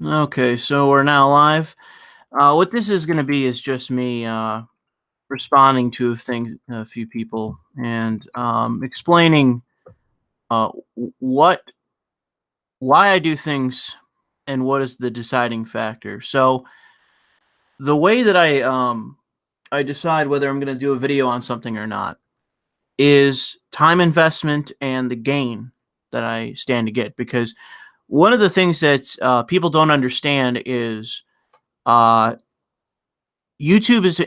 Okay, so we're now live. What this is going to be is just me responding to a few people, and explaining what, why I do things, and what is the deciding factor. So the way that I decide whether I'm going to do a video on something or not is time investment and the gain that I stand to get. Because one of the things that people don't understand is uh, YouTube is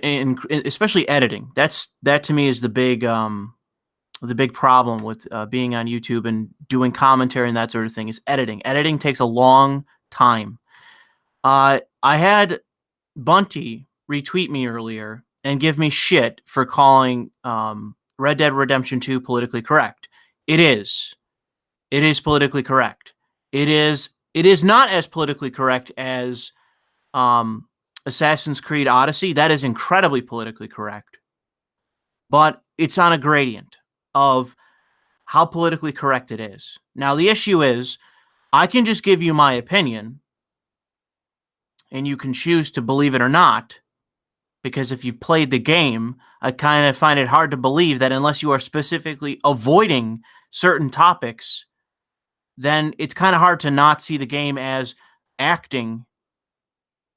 especially editing. That to me is the big problem with being on YouTube and doing commentary and that sort of thing is editing. Editing takes a long time. I had Bunty retweet me earlier and give me shit for calling Red Dead Redemption 2 politically correct. It is. It is politically correct. It is. It is not as politically correct as um, Assassin's Creed Odyssey. That is incredibly politically correct, but it's on a gradient of how politically correct it is. Now, the issue is, I can just give you my opinion, and you can choose to believe it or not, because if you've played the game, I kind of find it hard to believe that unless you are specifically avoiding certain topics, then it's kind of hard to not see the game as acting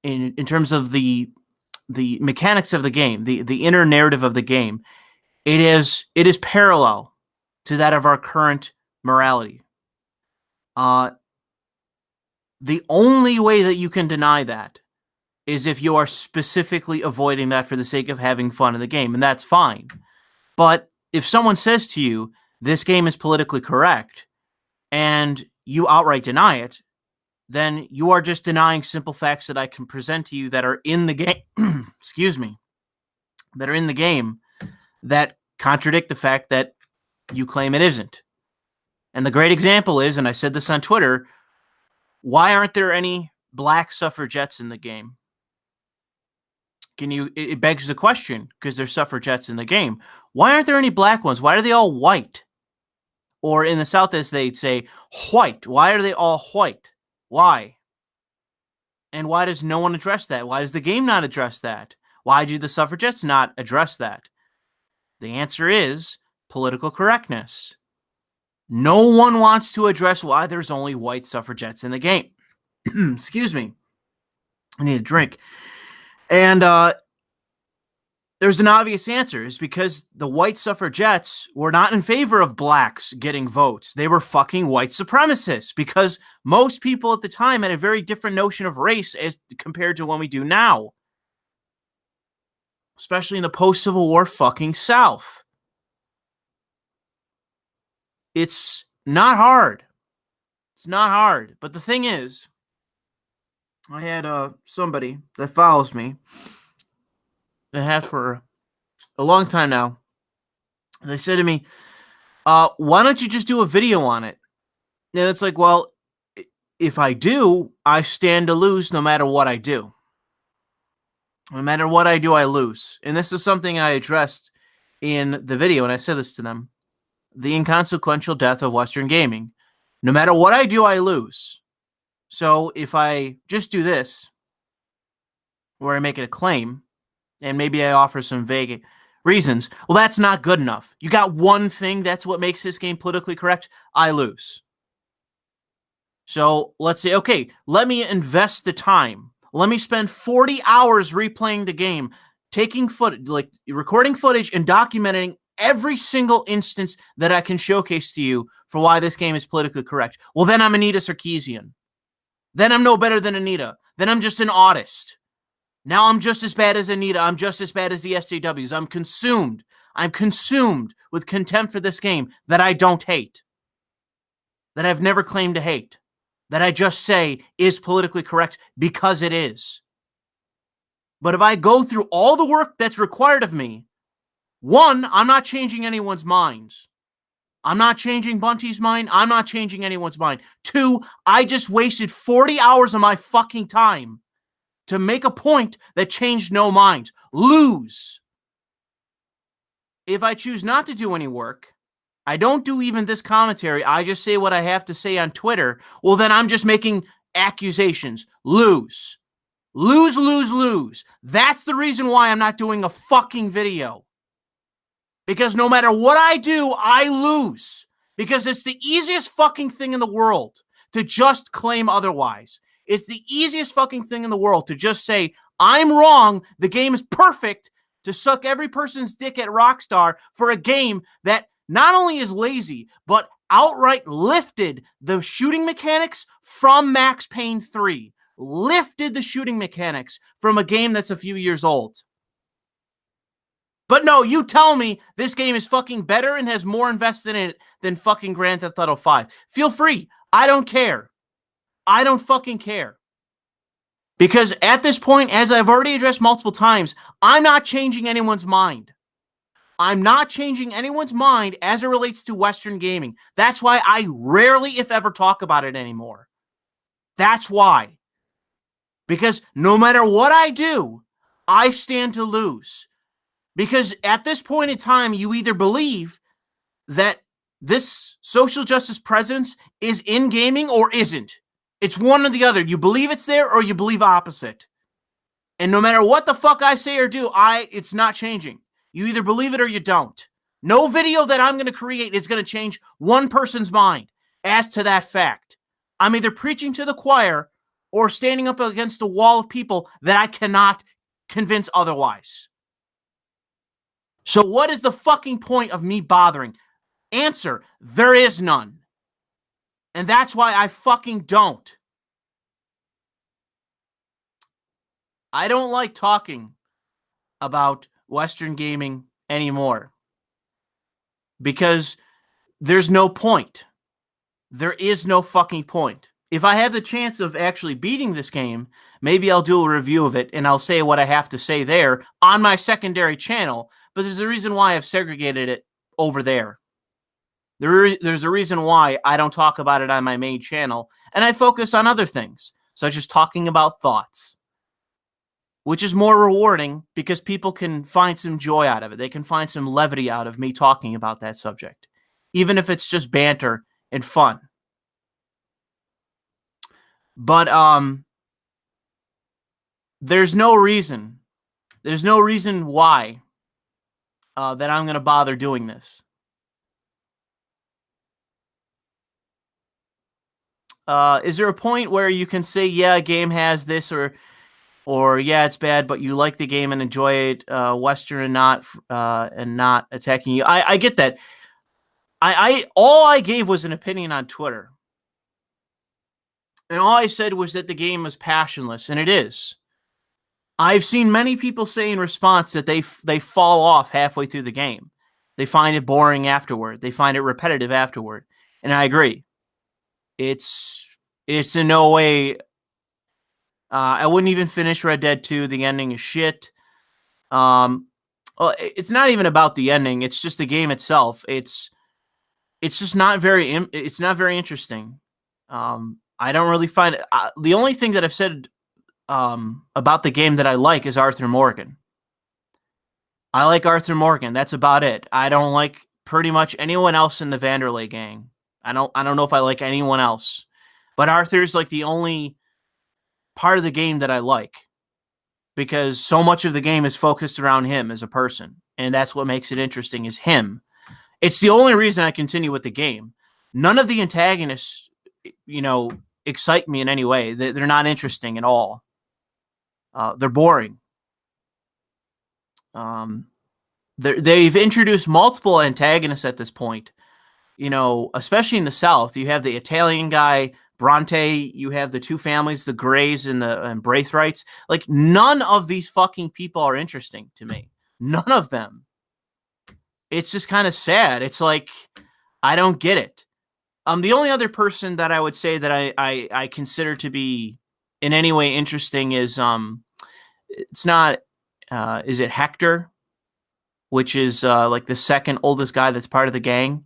in terms of the mechanics of the game, the inner narrative of the game. It is parallel to that of our current morality. Uh, the only way that you can deny that is if you are specifically avoiding that for the sake of having fun in the game, and that's fine. But if someone says to you, this game is politically correct, and you outright deny it, then you are just denying simple facts that I can present to you that are in the game. Excuse me, that are in the game that contradict the fact that you claim it isn't. And the great example is, and I said this on Twitter, why aren't there any black suffragettes in the game? It begs the question, because there's suffragettes in the game. Why aren't there any black ones? Why are they all white? Or in the South, as they'd say, white. Why are they all white? Why? And why does no one address that? Why does the game not address that? Why do the suffragettes not address that? The answer is political correctness. No one wants to address why there's only white suffragettes in the game. Excuse me. I need a drink. And there's an obvious answer. It's because the white suffragettes were not in favor of blacks getting votes. They were fucking white supremacists, because most people at the time had a very different notion of race as compared to when we do now. Especially in the post-Civil War fucking South. It's not hard. It's not hard. But the thing is, I had somebody that follows me, that has for a long time now. They said to me, why don't you just do a video on it? And it's like, well, if I do, I stand to lose no matter what I do. No matter what I do, I lose. And this is something I addressed in the video, and I said this to them. The inconsequential death of Western gaming. No matter what I do, I lose. So if I just do this, where I make it a claim, and maybe I offer some vague reasons, well, that's not good enough. You got one thing, that's what makes this game politically correct, I lose. So let's say, okay, let me invest the time. Let me spend 40 hours replaying the game, taking footage, like recording footage and documenting every single instance that I can showcase to you for why this game is politically correct. Well, then I'm Anita Sarkeesian. Then I'm no better than Anita. Then I'm just an autist. Now I'm just as bad as Anita. I'm just as bad as the SJWs. I'm consumed. I'm consumed with contempt for this game that I don't hate, that I've never claimed to hate, that I just say is politically correct because it is. But if I go through all the work that's required of me, one, I'm not changing anyone's minds. I'm not changing Bunty's mind. I'm not changing anyone's mind. Two, I just wasted 40 hours of my fucking time to make a point that changed no minds. Lose. If I choose not to do any work, I don't do even this commentary, I just say what I have to say on Twitter, well, then I'm just making accusations. Lose. Lose, lose, lose. That's the reason why I'm not doing a fucking video. Because no matter what I do, I lose. Because it's the easiest fucking thing in the world to just claim otherwise. It's the easiest fucking thing in the world to just say, I'm wrong, the game is perfect, to suck every person's dick at Rockstar for a game that not only is lazy, but outright lifted the shooting mechanics from Max Payne 3. Lifted the shooting mechanics from a game that's a few years old. But no, you tell me this game is fucking better and has more invested in it than fucking Grand Theft Auto 5. Feel free. I don't care. I don't fucking care. Because at this point, as I've already addressed multiple times, I'm not changing anyone's mind. I'm not changing anyone's mind as it relates to Western gaming. That's why I rarely, if ever, talk about it anymore. That's why. Because no matter what I do, I stand to lose. Because at this point in time, you either believe that this social justice presence is in gaming or isn't. It's one or the other. You believe it's there or you believe opposite. And no matter what the fuck I say or do, it's not changing. You either believe it or you don't. No video that I'm going to create is going to change one person's mind as to that fact. I'm either preaching to the choir or standing up against a wall of people that I cannot convince otherwise. So what is the fucking point of me bothering? Answer, there is none. And that's why I fucking don't. I don't like talking about Western gaming anymore. Because there's no point. There is no fucking point. If I have the chance of actually beating this game, maybe I'll do a review of it and I'll say what I have to say there on my secondary channel. But there's a reason why I've segregated it over there. There's a reason why I don't talk about it on my main channel, and I focus on other things, such as talking about thoughts, which is more rewarding because people can find some joy out of it. They can find some levity out of me talking about that subject, even if it's just banter and fun. But there's no reason why that I'm going to bother doing this. Is there a point where you can say, yeah, a game has this, or yeah, it's bad, but you like the game and enjoy it, Western and not attacking you? I get that. All I gave was an opinion on Twitter. And all I said was that the game was passionless, and it is. I've seen many people say in response that they fall off halfway through the game. They find it boring afterward. They find it repetitive afterward. And I agree. It's in no way... I wouldn't even finish Red Dead 2. The ending is shit. Well, it's not even about the ending. It's just the game itself. It's just not very... It's not very interesting. I don't really find it... the only thing that I've said about the game that I like is Arthur Morgan. I like Arthur Morgan. That's about it. I don't like pretty much anyone else in the Vanderlei gang. I don't know if I like anyone else. But Arthur's like the only part of the game that I like, because so much of the game is focused around him as a person, and that's what makes it interesting, is him. It's the only reason I continue with the game. None of the antagonists, excite me in any way. They're not interesting at all. They're boring. They've introduced multiple antagonists at this point. Especially in the South, you have the Italian guy, Bronte, you have the two families, the Greys and the Braithwaites. Like, none of these fucking people are interesting to me. None of them. It's just kind of sad. It's like, I don't get it. The only other person that I would say that I consider to be in any way interesting is, it's not, is it Hector? Which is like the second oldest guy that's part of the gang.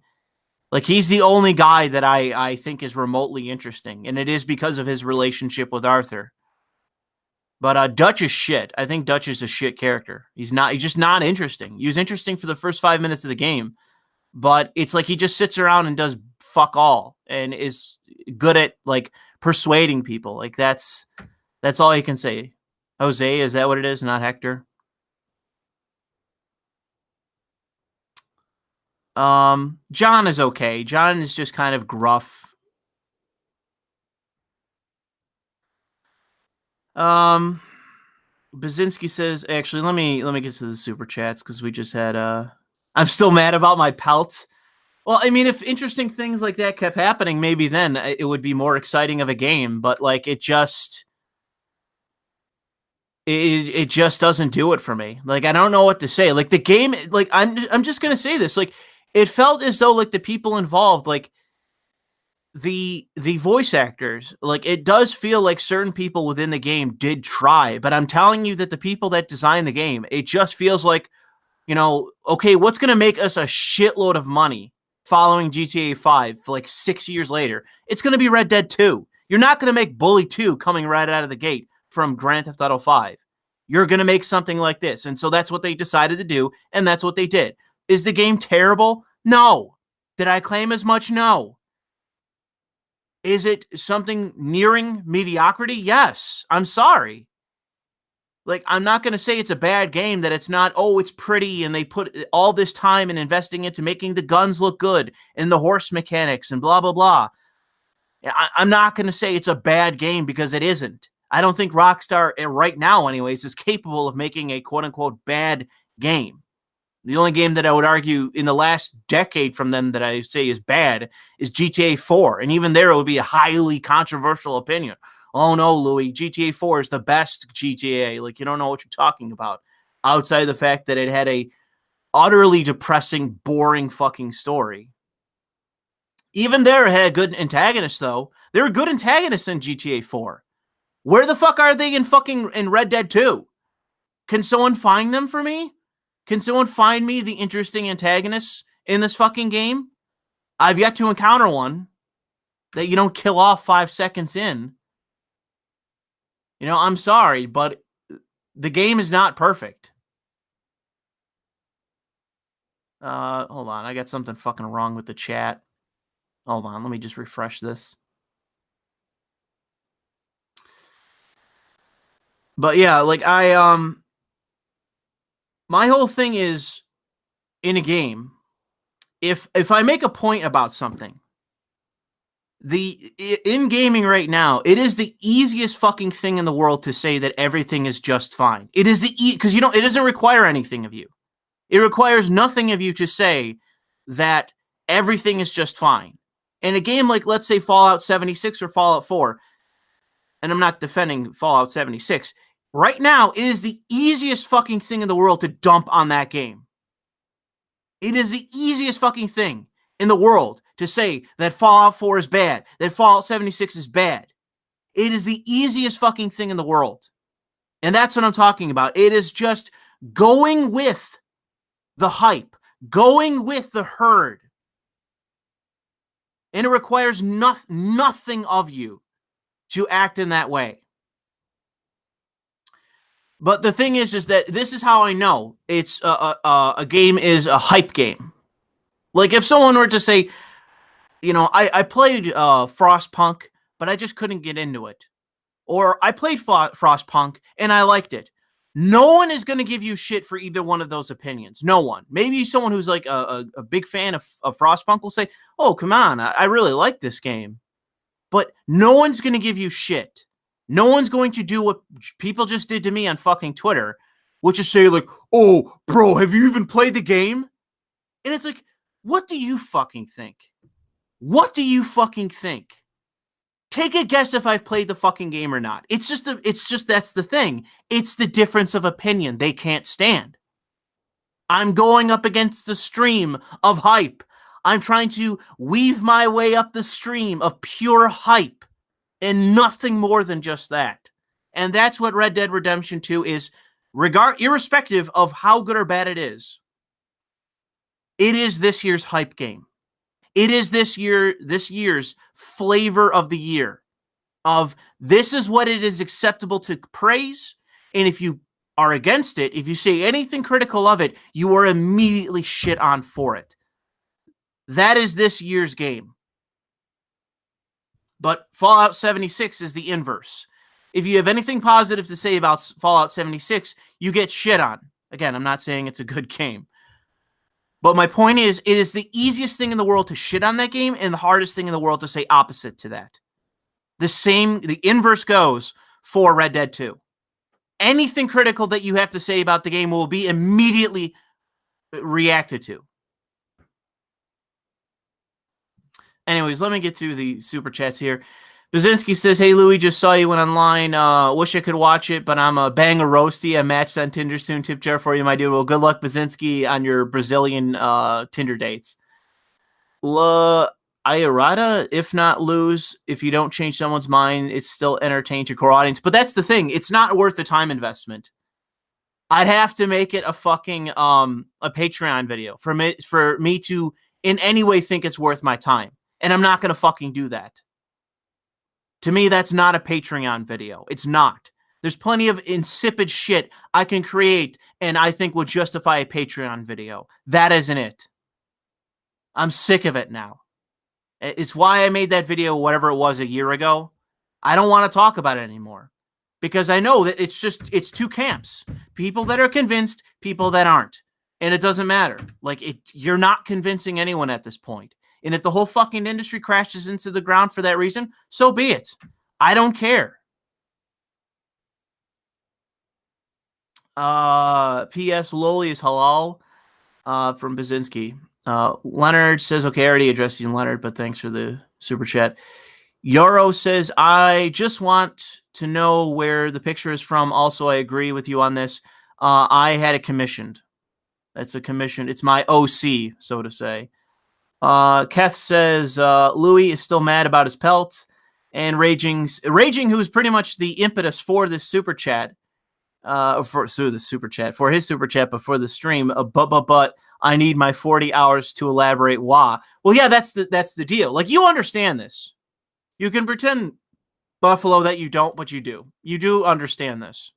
Like, he's the only guy that I think is remotely interesting, and it is because of his relationship with Arthur. But Dutch is shit. I think Dutch is a shit character. He's just not interesting. He was interesting for the first 5 minutes of the game, but it's like he just sits around and does fuck all and is good at like persuading people. Like that's all you can say. Jose, is that what it is? Not Hector. John is okay. John is just kind of gruff. Bazinski says, actually, let me get to the super chats because we just had I'm still mad about my pelt. Well, I mean, if interesting things like that kept happening, maybe then it would be more exciting of a game. But like, it just doesn't do it for me. Like, I don't know what to say. Like the game, like I'm just gonna say this. Like, it felt as though like the people involved, like the voice actors, like it does feel like certain people within the game did try. But I'm telling you that the people that designed the game, it just feels like, okay, what's gonna make us a shitload of money following GTA 5 for like 6 years later? It's gonna be Red Dead 2. You're not gonna make Bully 2 coming right out of the gate from Grand Theft Auto 5. You're gonna make something like this. And so that's what they decided to do, and that's what they did. Is the game terrible? No. Did I claim as much? No. Is it something nearing mediocrity? Yes. I'm sorry. Like, I'm not going to say it's a bad game, that it's not, oh, it's pretty, and they put all this time and investing into making the guns look good and the horse mechanics and blah, blah, blah. I'm not going to say it's a bad game because it isn't. I don't think Rockstar, right now anyways, is capable of making a quote-unquote bad game. The only game that I would argue in the last decade from them that I say is bad is GTA 4. And even there, it would be a highly controversial opinion. Oh, no, Louis, GTA 4 is the best GTA. Like, you don't know what you're talking about. Outside of the fact that it had a utterly depressing, boring fucking story. Even there, it had a good antagonist, though. There were good antagonists in GTA 4. Where the fuck are they in Red Dead 2? Can someone find them for me? Can someone find me the interesting antagonists in this fucking game? I've yet to encounter one that you don't kill off 5 seconds in. I'm sorry, but the game is not perfect. Hold on. I got something fucking wrong with the chat. Hold on. Let me just refresh this. But yeah, like my whole thing is, in a game, if I make a point about something, in gaming right now, it is the easiest fucking thing in the world to say that everything is just fine. It is because it doesn't require anything of you. It requires nothing of you to say that everything is just fine. In a game like, let's say, Fallout 76 or Fallout 4, and I'm not defending Fallout 76, right now, it is the easiest fucking thing in the world to dump on that game. It is the easiest fucking thing in the world to say that Fallout 4 is bad, that Fallout 76 is bad. It is the easiest fucking thing in the world. And that's what I'm talking about. It is just going with the hype, going with the herd. And it requires nothing of you to act in that way. But the thing is that this is how I know it's a game is a hype game. Like, if someone were to say, I played Frostpunk, but I just couldn't get into it. Or I played Frostpunk, and I liked it. No one is going to give you shit for either one of those opinions. No one. Maybe someone who's like a big fan of Frostpunk will say, oh, come on, I really like this game. But no one's going to give you shit. No one's going to do what people just did to me on fucking Twitter, which is say like, oh, bro, have you even played the game? And it's like, what do you fucking think? What do you fucking think? Take a guess if I've played the fucking game or not. It's just that's the thing. It's the difference of opinion they can't stand. I'm going up against the stream of hype. I'm trying to weave my way up the stream of pure hype and nothing more than just that. And that's what Red Dead Redemption 2 is, irrespective of how good or bad it is. It is this year's hype game. It is this year's flavor of the year. Of this is what it is acceptable to praise, and if you are against it, if you say anything critical of it, you are immediately shit on for it. That is this year's game. But Fallout 76 is the inverse. If you have anything positive to say about Fallout 76, you get shit on. Again, I'm not saying it's a good game. But my point is, it is the easiest thing in the world to shit on that game and the hardest thing in the world to say opposite to that. The inverse goes for Red Dead 2. Anything critical that you have to say about the game will be immediately reacted to. Anyways, let me get through the super chats here. Bazinski says, hey, Louis, just saw you went online. Wish I could watch it, but I'm a banger roasty. I matched on Tinder soon. Tip jar for you, my dude. Well, good luck, Bazinski, on your Brazilian Tinder dates. La Ayarada, if not lose, if you don't change someone's mind, it's still entertained your core audience. But that's the thing. It's not worth the time investment. I'd have to make it a fucking a Patreon video for me to in any way think it's worth my time. And I'm not going to fucking do that. To me, that's not a Patreon video. It's not. There's plenty of insipid shit I can create and I think would justify a Patreon video. That isn't it. I'm sick of it now. It's why I made that video, whatever it was, a year ago. I don't want to talk about it anymore. Because I know that it's two camps. People that are convinced, people that aren't. And it doesn't matter. Like, you're not convincing anyone at this point. And if the whole fucking industry crashes into the ground for that reason, so be it. I don't care. P.S. Loli is halal from Bazinski. Leonard says, okay, I already addressed you, Leonard, but thanks for the super chat. Yoro says, I just want to know where the picture is from. Also, I agree with you on this. I had it commissioned. That's a commission. It's my OC, so to say. Keth says, Louis is still mad about his pelt. And Raging, who's pretty much the impetus for this super chat, for his super chat, but for the stream, but I need my 40 hours to elaborate why. Well, yeah, that's the deal. Like, you understand this. You can pretend, Buffalo, that you don't, but you do. You do understand this.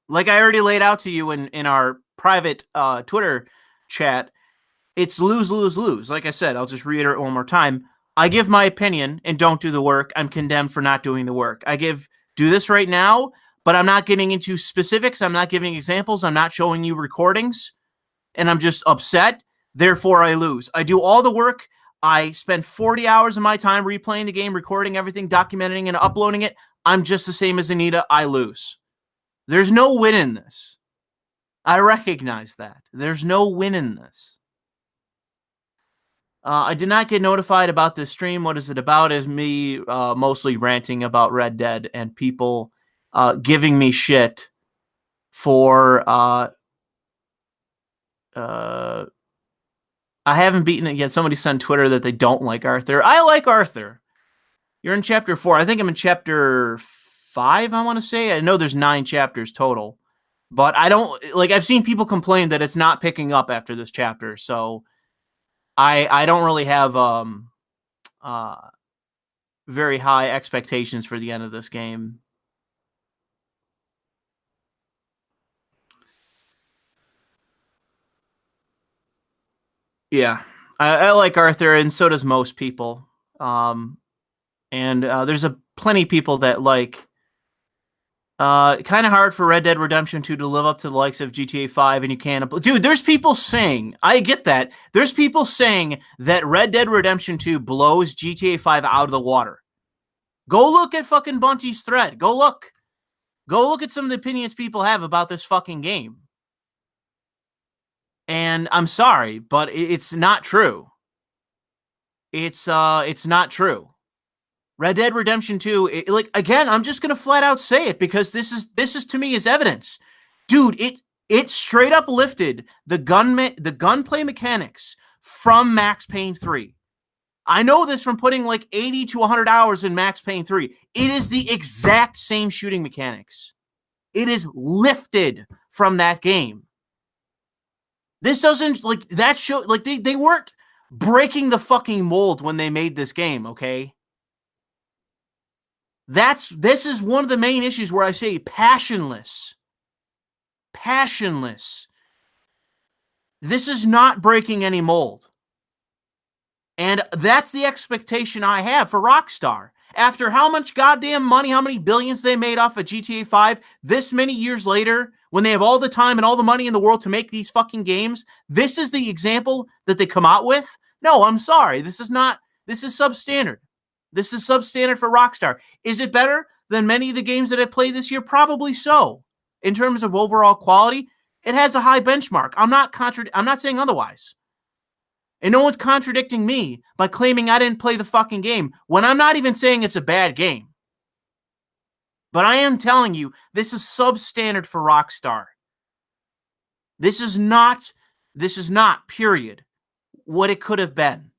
Like I already laid out to you in our private Twitter chat, it's lose, lose, lose. Like I said, I'll just reiterate one more time. I give my opinion and don't do the work. I'm condemned for not doing the work. Do this right now, but I'm not getting into specifics. I'm not giving examples. I'm not showing you recordings, and I'm just upset. Therefore, I lose. I do all the work. I spend 40 hours of my time replaying the game, recording everything, documenting and uploading it. I'm just the same as Anita. I lose. There's no win in this. I recognize that. There's no win in this. I did not get notified about this stream. What is it about? Is me mostly ranting about Red Dead and people giving me shit for I haven't beaten it yet. Somebody sent Twitter that they don't like Arthur. I like Arthur. You're in chapter 4. I think I'm in chapter 5, I want to say. I know there's 9 chapters total. But I don't... Like, I've seen people complain that it's not picking up after this chapter. So, I don't really have very high expectations for the end of this game. Yeah, I like Arthur, and so does most people. And there's plenty of people that like. Kind of hard for Red Dead Redemption 2 to live up to the likes of GTA 5, and you can't. Dude, there's people saying, I get that. There's people saying that Red Dead Redemption 2 blows GTA 5 out of the water. Go look at fucking Bunty's thread. Go look. Go look at some of the opinions people have about this fucking game. And I'm sorry, but it's not true. It's not true. Red Dead Redemption 2, like, again, I'm just gonna flat out say it because this is to me is evidence. Dude, it straight up lifted the gunplay mechanics from Max Payne 3. I know this from putting like 80 to 100 hours in Max Payne 3. It is the exact same shooting mechanics. It is lifted from that game. This doesn't, like, that show, like, they weren't breaking the fucking mold when they made this game, okay? This is one of the main issues where I say passionless. Passionless. This is not breaking any mold. And that's the expectation I have for Rockstar. After how much goddamn money, how many billions they made off of GTA 5, this many years later, when they have all the time and all the money in the world to make these fucking games, this is the example that they come out with? No, I'm sorry. This is substandard. This is substandard for Rockstar. Is it better than many of the games that I've played this year? Probably so. In terms of overall quality, it has a high benchmark. I'm not saying otherwise. And no one's contradicting me by claiming I didn't play the fucking game when I'm not even saying it's a bad game. But I am telling you, this is substandard for Rockstar. This is not, period, what it could have been.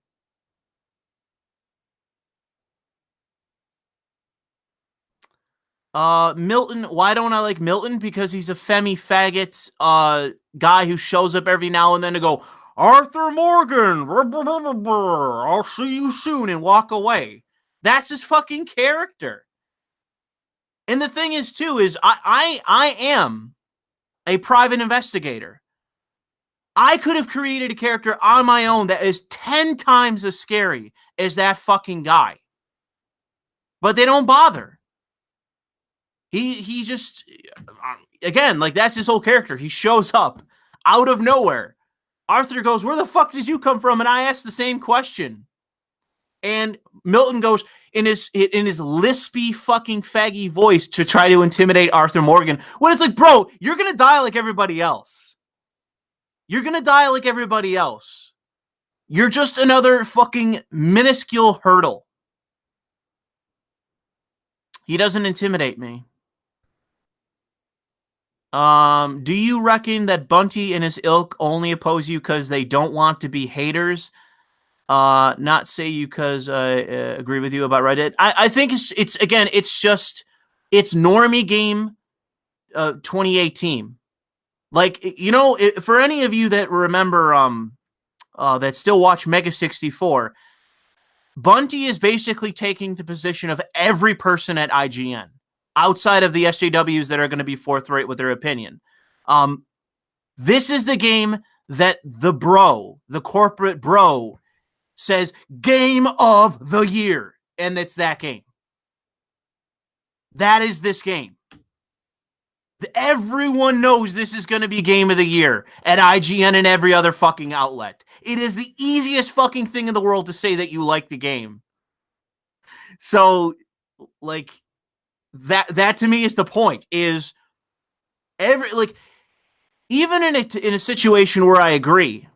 Milton, why don't I like Milton? Because he's a femi faggot guy who shows up every now and then to go, Arthur Morgan, I'll see you soon, and walk away. That's his fucking character. And the thing is, too, is I am a private investigator. I could have created a character on my own that is 10 times as scary as that fucking guy. But they don't bother. He just, again, like, that's his whole character. He shows up out of nowhere. Arthur goes, where the fuck did you come from? And I asked the same question. And Milton goes in his lispy fucking faggy voice to try to intimidate Arthur Morgan. When it's like, bro, you're going to die like everybody else. You're going to die like everybody else. You're just another fucking minuscule hurdle. He doesn't intimidate me. Do you reckon that Bunty and his ilk only oppose you because they don't want to be haters? Not say you because I agree with you about Red Dead. I think it's normie game 2018. Like, you know, for any of you that remember that still watch Mega 64, Bunty is basically taking the position of every person at IGN outside of the SJWs that are going to be forthright with their opinion. This is the game that the corporate bro says game of the year, and it's that game. That is this game. Everyone knows this is going to be game of the year at IGN and every other fucking outlet. It is the easiest fucking thing in the world to say that you like the game. So, like, that to me is the point, is even in a situation where I agree,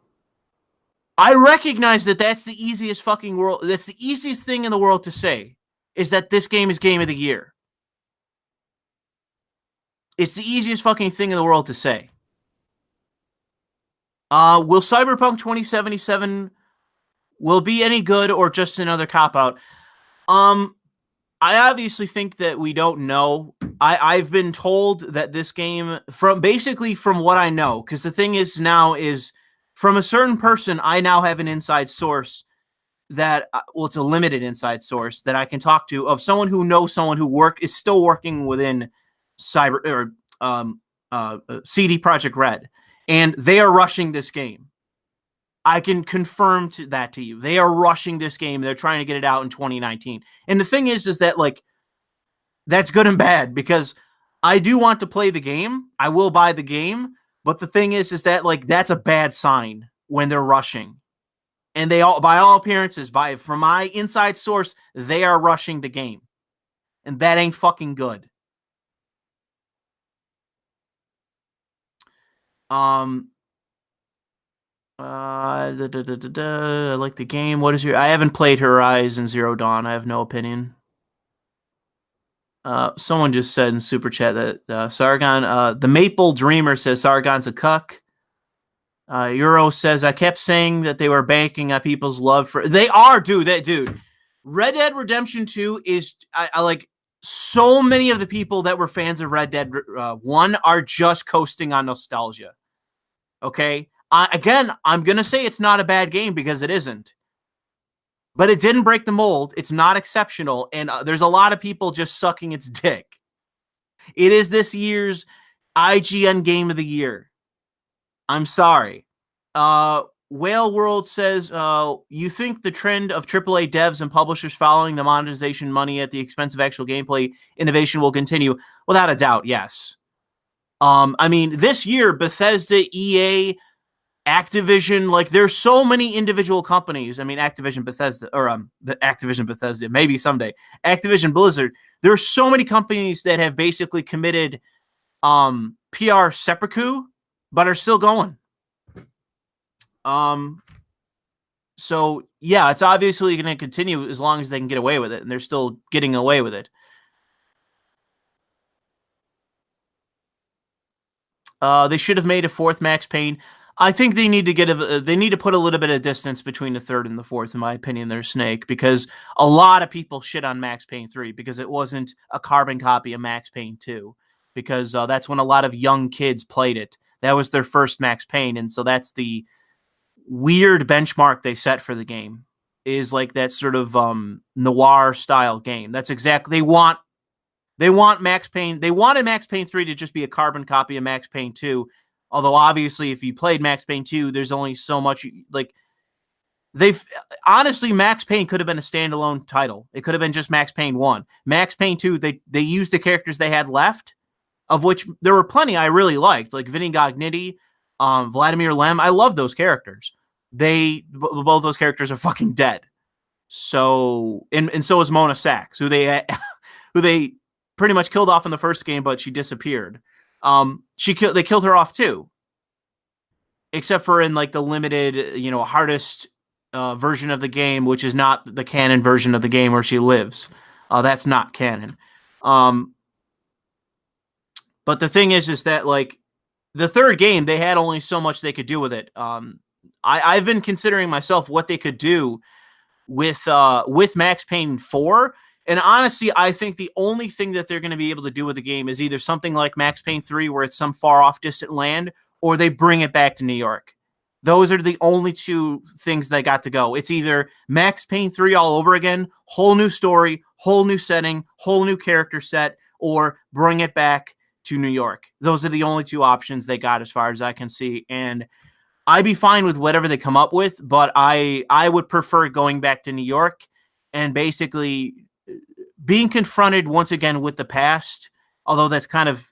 I recognize that that's the easiest fucking world. That's the easiest thing in the world to say, is that this game is game of the year. It's the easiest fucking thing in the world to say. Will Cyberpunk 2077 will be any good or just another cop-out? I obviously think that we don't know. I've been told that this game, from what I know, because the thing is now is, from a certain person, I now have an inside source that, well, it's a limited inside source that I can talk to, of someone who knows someone who is still working within CD Projekt Red, and they are rushing this game. I can confirm that to you. They are rushing this game. They're trying to get it out in 2019. And the thing is that, like, that's good and bad, because I do want to play the game. I will buy the game. But the thing is that, like, that's a bad sign when they're rushing. And they all, by all appearances, from my inside source, they are rushing the game. And that ain't fucking good. I like the game. What is your... I haven't played Horizon Zero Dawn. I have no opinion. Someone just said in Super Chat that Sargon... the Maple Dreamer says Sargon's a cuck. Euro says, I kept saying that they were banking on people's love for... They are, dude. Red Dead Redemption 2 is... I like... So many of the people that were fans of Red Dead 1 are just coasting on nostalgia. Okay? Again, I'm going to say it's not a bad game, because it isn't. But it didn't break the mold. It's not exceptional. And there's a lot of people just sucking its dick. It is this year's IGN Game of the Year. I'm sorry. Whale World says, you think the trend of AAA devs and publishers following the monetization money at the expense of actual gameplay innovation will continue? Without a doubt, yes. I mean, this year, Bethesda, EA, Activision, like there's so many individual companies. I mean, Activision Bethesda, or the Activision Bethesda, maybe someday. Activision Blizzard. There's so many companies that have basically committed PR seppuku, but are still going. So yeah, it's obviously going to continue as long as they can get away with it, and they're still getting away with it. They should have made a fourth Max Payne. I think they need to put a little bit of distance between the third and the fourth, in my opinion. There's Snake, because a lot of people shit on Max Payne 3 because it wasn't a carbon copy of Max Payne 2, because that's when a lot of young kids played it. That was their first Max Payne, and so that's the weird benchmark they set for the game, is like that sort of noir style game. That's exactly they want Max Payne. They wanted Max Payne 3 to just be a carbon copy of Max Payne 2. Although obviously, if you played Max Payne 2, there's only so much. Like honestly, Max Payne could have been a standalone title. It could have been just Max Payne 1. Max Payne 2, they used the characters they had left, of which there were plenty I really liked, like Vinny Gognitti, Vladimir Lem. I love those characters. Both those characters are fucking dead. So and so is Mona Sachs, who they pretty much killed off in the first game, but she disappeared. They killed her off too, except for in like the limited, hardest version of the game, which is not the canon version of the game where she lives. That's not canon. But the thing is that like the third game, they had only so much they could do with it. I've been considering myself what they could do with Max Payne 4. And honestly, I think the only thing that they're going to be able to do with the game is either something like Max Payne 3, where it's some far off distant land, or they bring it back to New York. Those are the only two things they got to go. It's either Max Payne 3 all over again, whole new story, whole new setting, whole new character set, or bring it back to New York. Those are the only two options they got as far as I can see. And I'd be fine with whatever they come up with, but I would prefer going back to New York and basically being confronted once again with the past, although that's kind of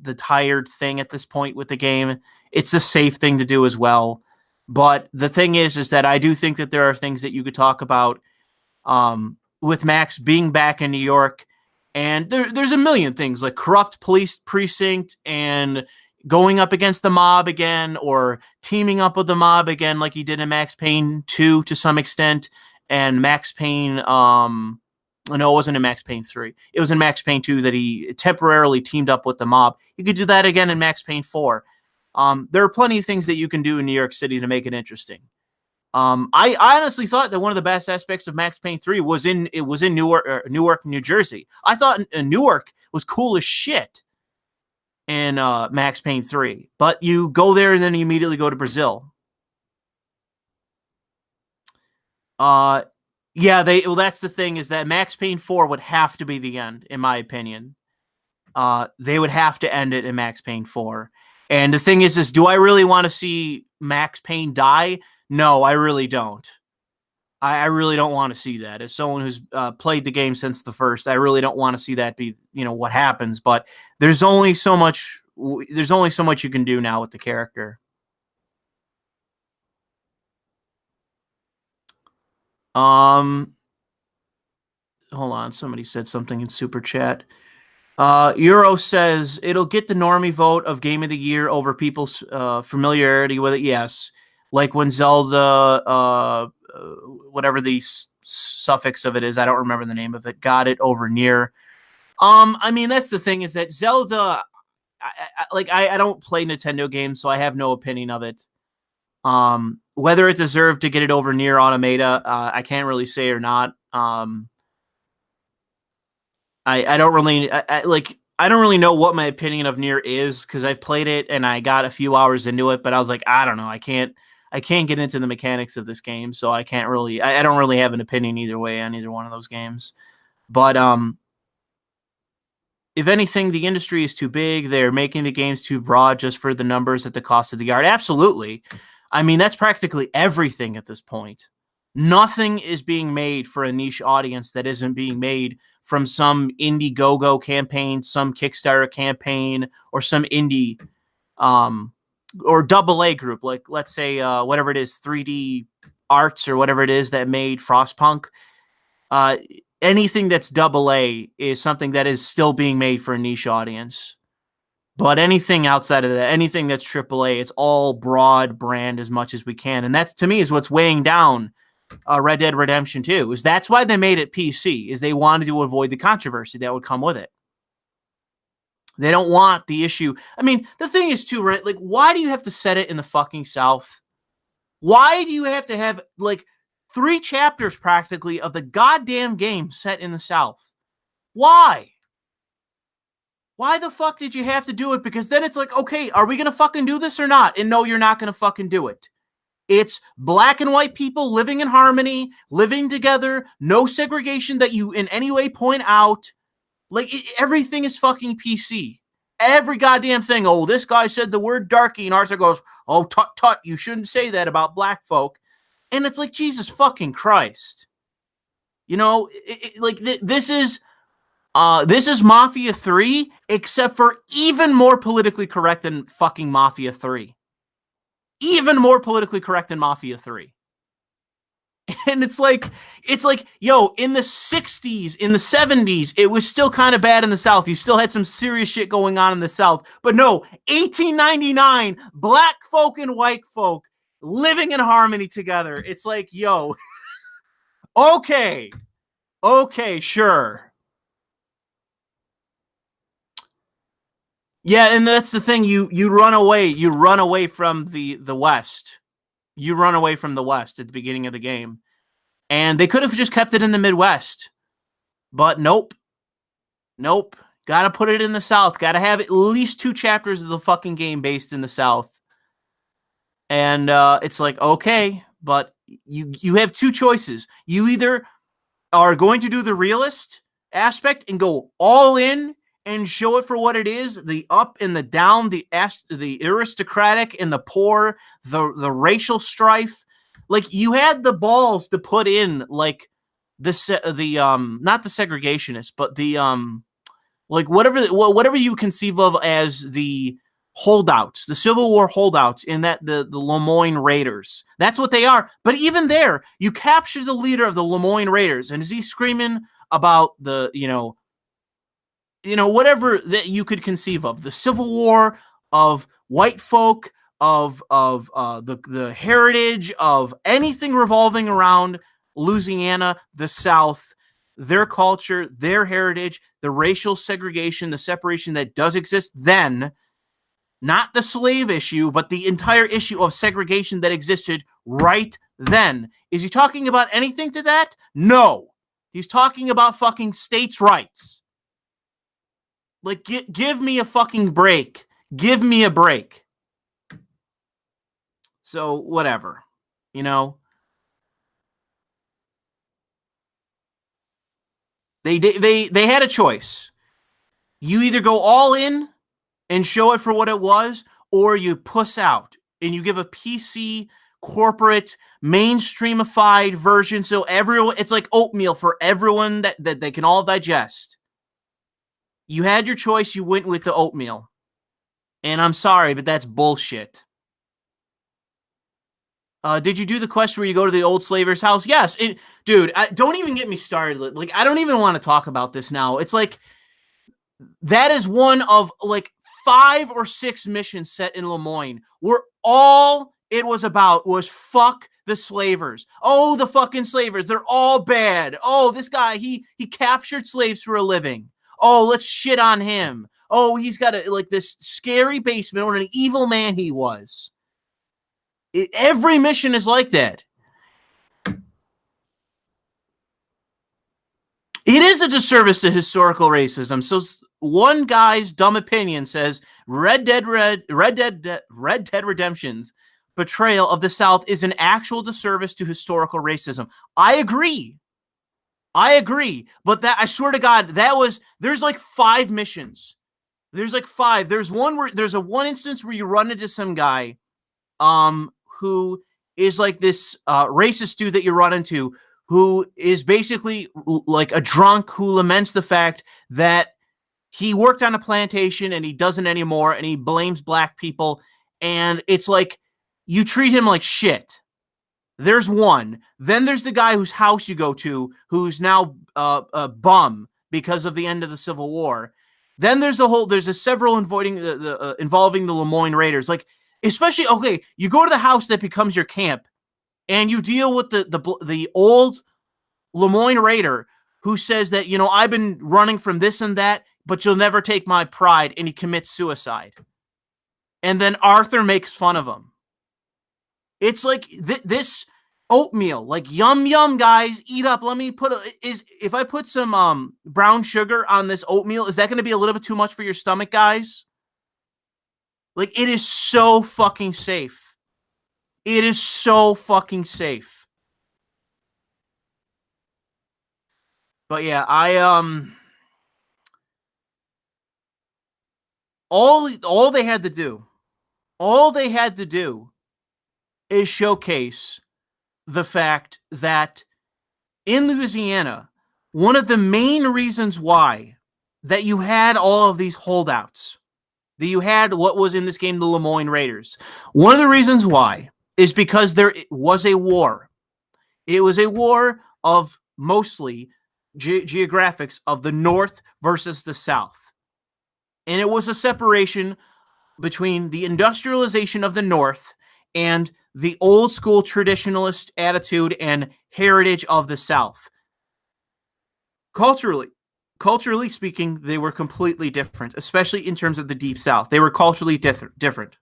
the tired thing at this point with the game. It's a safe thing to do as well. But the thing is that I do think that there are things that you could talk about with Max being back in New York. And there's a million things, like corrupt police precinct and going up against the mob again, or teaming up with the mob again like he did in Max Payne 2 to some extent, and Max Payne... no, it wasn't in Max Payne 3. It was in Max Payne 2 that he temporarily teamed up with the mob. You could do that again in Max Payne 4. There are plenty of things that you can do in New York City to make it interesting. I honestly thought that one of the best aspects of Max Payne 3 was in Newark, New Jersey. I thought Newark was cool as shit in Max Payne 3. But you go there and then you immediately go to Brazil. Yeah, that's the thing, is that Max Payne 4 would have to be the end, in my opinion. They would have to end it in Max Payne 4. And the thing is do I really want to see Max Payne die? No, I really don't. I really don't want to see that. As someone who's played the game since the first, I really don't want to see that be, what happens. But there's only so much you can do now with the character. Hold on, somebody said something in Super Chat. Euro says it'll get the normie vote of Game of the Year over people's familiarity with it. Yes, like when Zelda, whatever the suffix of it is, I don't remember the name of it, got it over Nier. I mean, that's the thing, is that Zelda, I don't play Nintendo games, so I have no opinion of it. Whether it deserved to get it over Nier Automata, I can't really say or not. I don't really I don't really know what my opinion of Nier is, because I've played it and I got a few hours into it, but I was like, I don't know, I can't get into the mechanics of this game, so I can't really I don't really have an opinion either way on either one of those games. But if anything, the industry is too big. They're making the games too broad just for the numbers at the cost of the art. Absolutely. I mean, that's practically everything at this point. Nothing is being made for a niche audience that isn't being made from some Indiegogo campaign, some Kickstarter campaign, or some indie or AA group, like let's say whatever it is, 3D Arts or whatever it is that made Frostpunk. Anything that's AA is something that is still being made for a niche audience. But anything outside of that, anything that's AAA, it's all broad brand as much as we can. And that's, to me, is what's weighing down Red Dead Redemption 2. Is that's why they made it PC, is they wanted to avoid the controversy that would come with it. They don't want the issue. I mean, the thing is, too, right? Like, why do you have to set it in the fucking South? Why do you have to have, like, 3 chapters practically of the goddamn game set in the South? Why? Why the fuck did you have to do it? Because then it's like, okay, are we going to fucking do this or not? And no, you're not going to fucking do it. It's black and white people living in harmony, living together, no segregation that you in any way point out. Like, everything is fucking PC. Every goddamn thing. Oh, this guy said the word darky, and Arthur goes, oh, tut, you shouldn't say that about black folk. And it's like, Jesus fucking Christ. You know, this is Mafia 3, except for even more politically correct than fucking Mafia 3. Even more politically correct than Mafia 3. And it's like, yo, in the 60s, in the 70s, it was still kind of bad in the South. You still had some serious shit going on in the South. But no, 1899, black folk and white folk living in harmony together. It's like, yo, okay, sure. Yeah, and that's the thing. You run away from the West. You run away from the West at the beginning of the game. And they could have just kept it in the Midwest. But nope. Gotta put it in the South. Gotta have at least 2 chapters of the fucking game based in the South. And it's like, okay, but you have 2 choices. You either are going to do the realist aspect and go all in and show it for what it is, the up and the down, the aristocratic and the poor, the racial strife. Like, you had the balls to put in, like, the not the segregationist, but the like whatever you conceive of as the holdouts, the Civil War holdouts in that the Lemoyne Raiders. That's what they are. But even there, you capture the leader of the Lemoyne Raiders, and is he screaming about the, you know, whatever that you could conceive of, the Civil War of white folk, of the heritage of anything revolving around Louisiana, the South, their culture, their heritage, the racial segregation, the separation that does exist then, not the slave issue, but the entire issue of segregation that existed right then. Is he talking about anything to that? No. He's talking about fucking states' rights. Like, give me a fucking break. Give me a break. So, whatever. You know? They had a choice. You either go all in and show it for what it was, or you puss out and you give a PC corporate mainstreamified version so everyone, it's like oatmeal for everyone that they can all digest. You had your choice, you went with the oatmeal. And I'm sorry, but that's bullshit. Did you do the quest where you go to the old slaver's house? Yes. Dude, don't even get me started. Like, I don't even want to talk about this now. It's like, that is one of, like, 5 or 6 missions set in Lemoyne where all it was about was fuck the slavers. Oh, the fucking slavers. They're all bad. Oh, this guy, he captured slaves for a living. Oh, let's shit on him. Oh, he's got this scary basement. What an evil man he was. Every mission is like that. It is a disservice to historical racism. So one guy's dumb opinion says Red Dead Redemption's portrayal of the South is an actual disservice to historical racism. I agree. But that, I swear to God, there's like 5 missions. There's like 5. There's one instance where you run into some guy who is like this racist dude that you run into, who is basically like a drunk who laments the fact that he worked on a plantation and he doesn't anymore, and he blames black people. And it's like, you treat him like shit. There's one. Then there's the guy whose house you go to, who's now a bum because of the end of the Civil War. Then there's several involving the Lemoyne Raiders. Like, especially, okay, you go to the house that becomes your camp, and you deal with the old Lemoyne Raider who says that, I've been running from this and that, but you'll never take my pride, and he commits suicide. And then Arthur makes fun of him. It's like this oatmeal, like, yum yum, guys, eat up. Let me if I put some brown sugar on this oatmeal, is that going to be a little bit too much for your stomach, guys? Like, it is so fucking safe. It is so fucking safe. But yeah, all they had to do is showcase the fact that in Louisiana, one of the main reasons why that you had all of these holdouts, that you had what was in this game the Lemoyne Raiders, one of the reasons why is because there was a war. It was a war of mostly geographics of the North versus the South. And it was a separation between the industrialization of the North and the old school traditionalist attitude and heritage of the South. Culturally speaking, they were completely different, especially in terms of the Deep South. They were culturally different.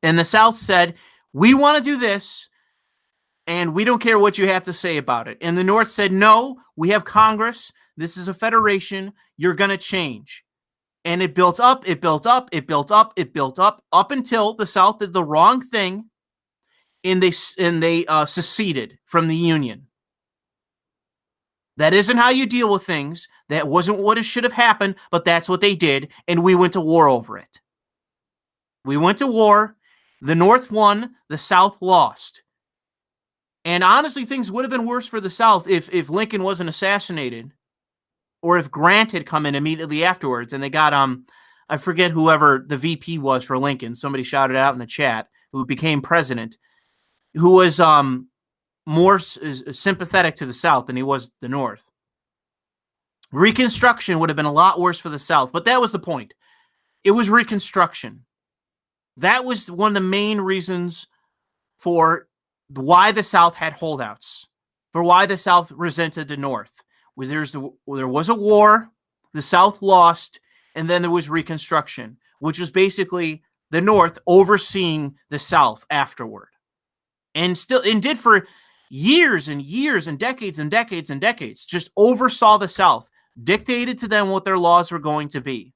And the South said, we want to do this, and we don't care what you have to say about it. And the North said, no, we have Congress. This is a federation. You're going to change. And it built up, it built up, it built up, it built up until the South did the wrong thing, and they seceded from the Union. That isn't how you deal with things. That wasn't what it should have happened, but that's what they did, and we went to war over it. We went to war. The North won. The South lost. And honestly, things would have been worse for the South if Lincoln wasn't assassinated, or if Grant had come in immediately afterwards, and they got, I forget whoever the VP was for Lincoln. Somebody shouted out in the chat, who became president, who was more sympathetic to the South than he was the North. Reconstruction would have been a lot worse for the South, but that was the point. It was Reconstruction. That was one of the main reasons for why the South had holdouts, for why the South resented the North. There was a war, the South lost, and then there was Reconstruction, which was basically the North overseeing the South afterward. And did for years and years and decades and decades and decades, just oversaw the South, dictated to them what their laws were going to be.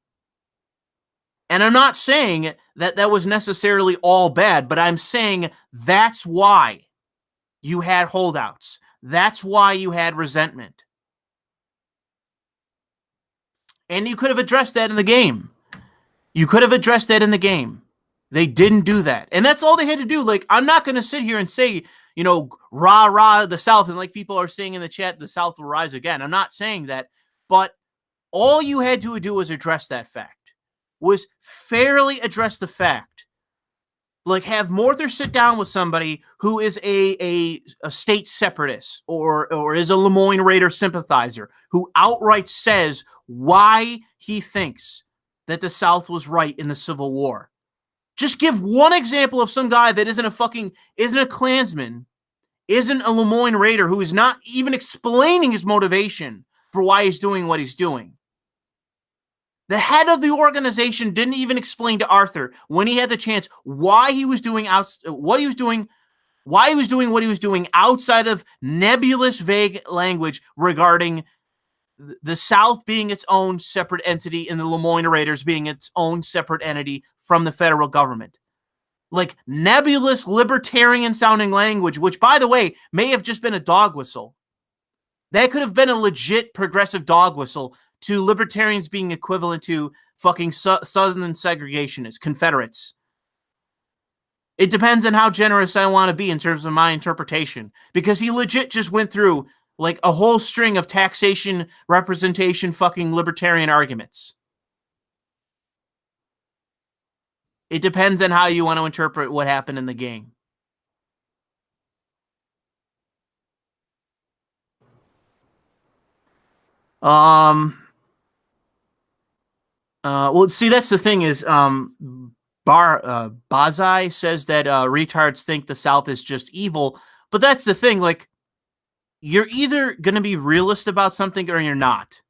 And I'm not saying that was necessarily all bad, but I'm saying that's why you had holdouts. That's why you had resentment. And you could have addressed that in the game. They didn't do that. And that's all they had to do. Like, I'm not going to sit here and say, rah, rah, the South. And like people are saying in the chat, the South will rise again. I'm not saying that. But all you had to do was address that fact. Was fairly address the fact. Like, have Morther sit down with somebody who is a state separatist or is a Lemoyne Raider sympathizer who outright says why he thinks that the South was right in the Civil War. Just give one example of some guy that isn't a Klansman, isn't a Lemoyne Raider, who is not even explaining his motivation for why he's doing what he's doing. The head of the organization didn't even explain to Arthur when he had the chance why he was doing what he was doing outside of nebulous, vague language regarding the South being its own separate entity and the Lemoyne Raiders being its own separate entity from the federal government. Like nebulous, libertarian-sounding language, which, by the way, may have just been a dog whistle. That could have been a legit progressive dog whistle to libertarians being equivalent to fucking Southern segregationists, Confederates. It depends on how generous I want to be in terms of my interpretation, because he legit just went through like a whole string of taxation, representation, fucking libertarian arguments. It depends on how you want to interpret what happened in the game. Well, see, that's the thing is, Bazai says that retards think the South is just evil, but that's the thing. Like, you're either going to be realist about something or you're not.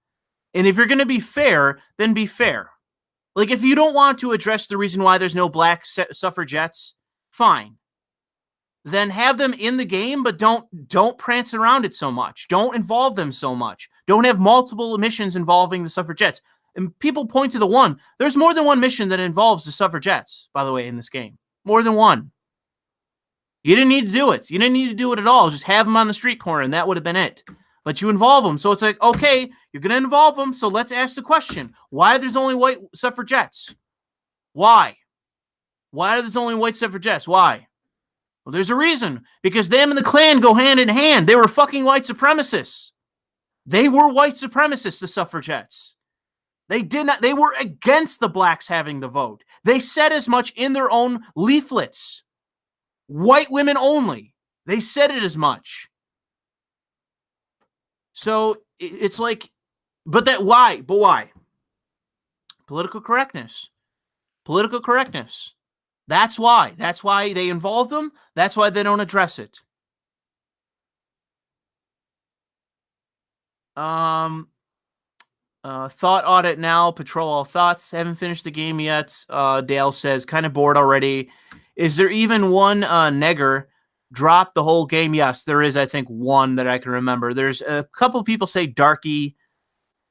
And if you're going to be fair, then be fair. Like, if you don't want to address the reason why there's no black suffragettes, fine. Then have them in the game, but don't prance around it so much. Don't involve them so much. Don't have multiple missions involving the suffragettes. And people point to the one. There's more than one mission that involves the suffragettes, by the way, in this game. More than one. You didn't need to do it. You didn't need to do it at all. Just have them on the street corner, and that would have been it. But you involve them. So it's like, okay, you're going to involve them, so let's ask the question. Why there's only white suffragettes? Why? Why there's only white suffragettes? Why? Well, there's a reason. Because them and the Klan go hand in hand. They were fucking white supremacists. They were white supremacists, the suffragettes. They did not. They were against the blacks having the vote. They said as much in their own leaflets. White women only. They said it as much. So it's like, but why? But why? Political correctness. Political correctness. That's why. That's why they involved them. That's why they don't address it. Thought audit now. Patrol all thoughts. Haven't finished the game yet. Dale says, kind of bored already. Is there even one negger drop the whole game? Yes, there is. I think one that I can remember. There's a couple people say darky.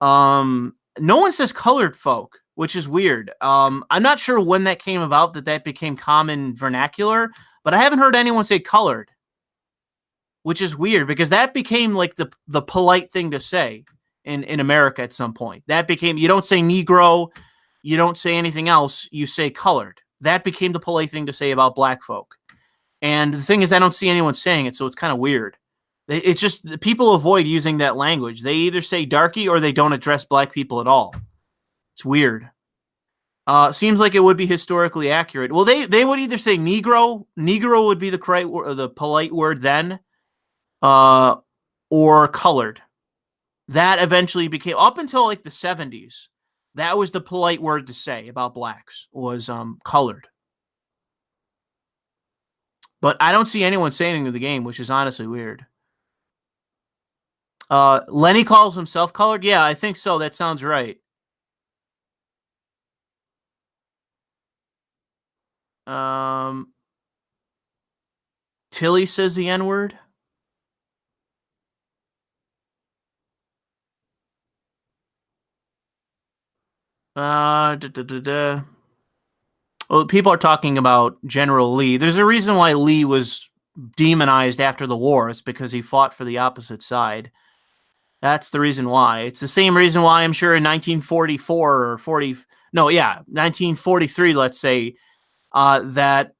No one says colored folk, which is weird. I'm not sure when that came about, that became common vernacular, but I haven't heard anyone say colored, which is weird because that became like the polite thing to say in America at some point. That became, you don't say Negro, you don't say anything else, you say colored. That became the polite thing to say about black folk. And the thing is, I don't see anyone saying it, so it's kind of weird. It's just people avoid using that language. They either say darky or they don't address black people at all. It's weird. Seems like it would be historically accurate. Well, they would either say Negro. Negro would be the correct or the polite word then, or colored. That eventually became, up until like the 70s, that was the polite word to say about blacks, was colored. But I don't see anyone saying it in the game, which is honestly weird. Lenny calls himself colored. Yeah, I think so. That sounds right. Tilly says the N-word. Well, people are talking about General Lee. There's a reason why Lee was demonized after the war. It's because he fought for the opposite side. That's the reason why. It's the same reason why I'm sure in 1944 or 1943, let's say, that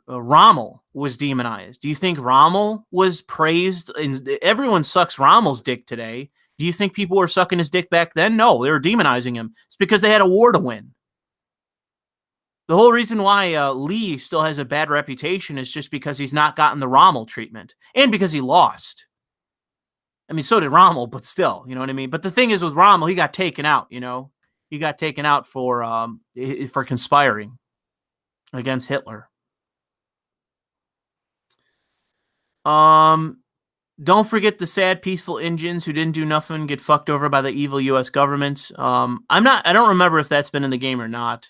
Rommel was demonized. Do you think Rommel was praised? And everyone sucks Rommel's dick today. Do you think people were sucking his dick back then? No, they were demonizing him. It's because they had a war to win. The whole reason why Lee still has a bad reputation is just because he's not gotten the Rommel treatment, and because he lost. I mean, so did Rommel, but still, you know what I mean? But the thing is, with Rommel, he got taken out, you know? He got taken out for conspiring against Hitler. Don't forget the sad, peaceful Indians who didn't do nothing, get fucked over by the evil U.S. government. I don't remember if that's been in the game or not.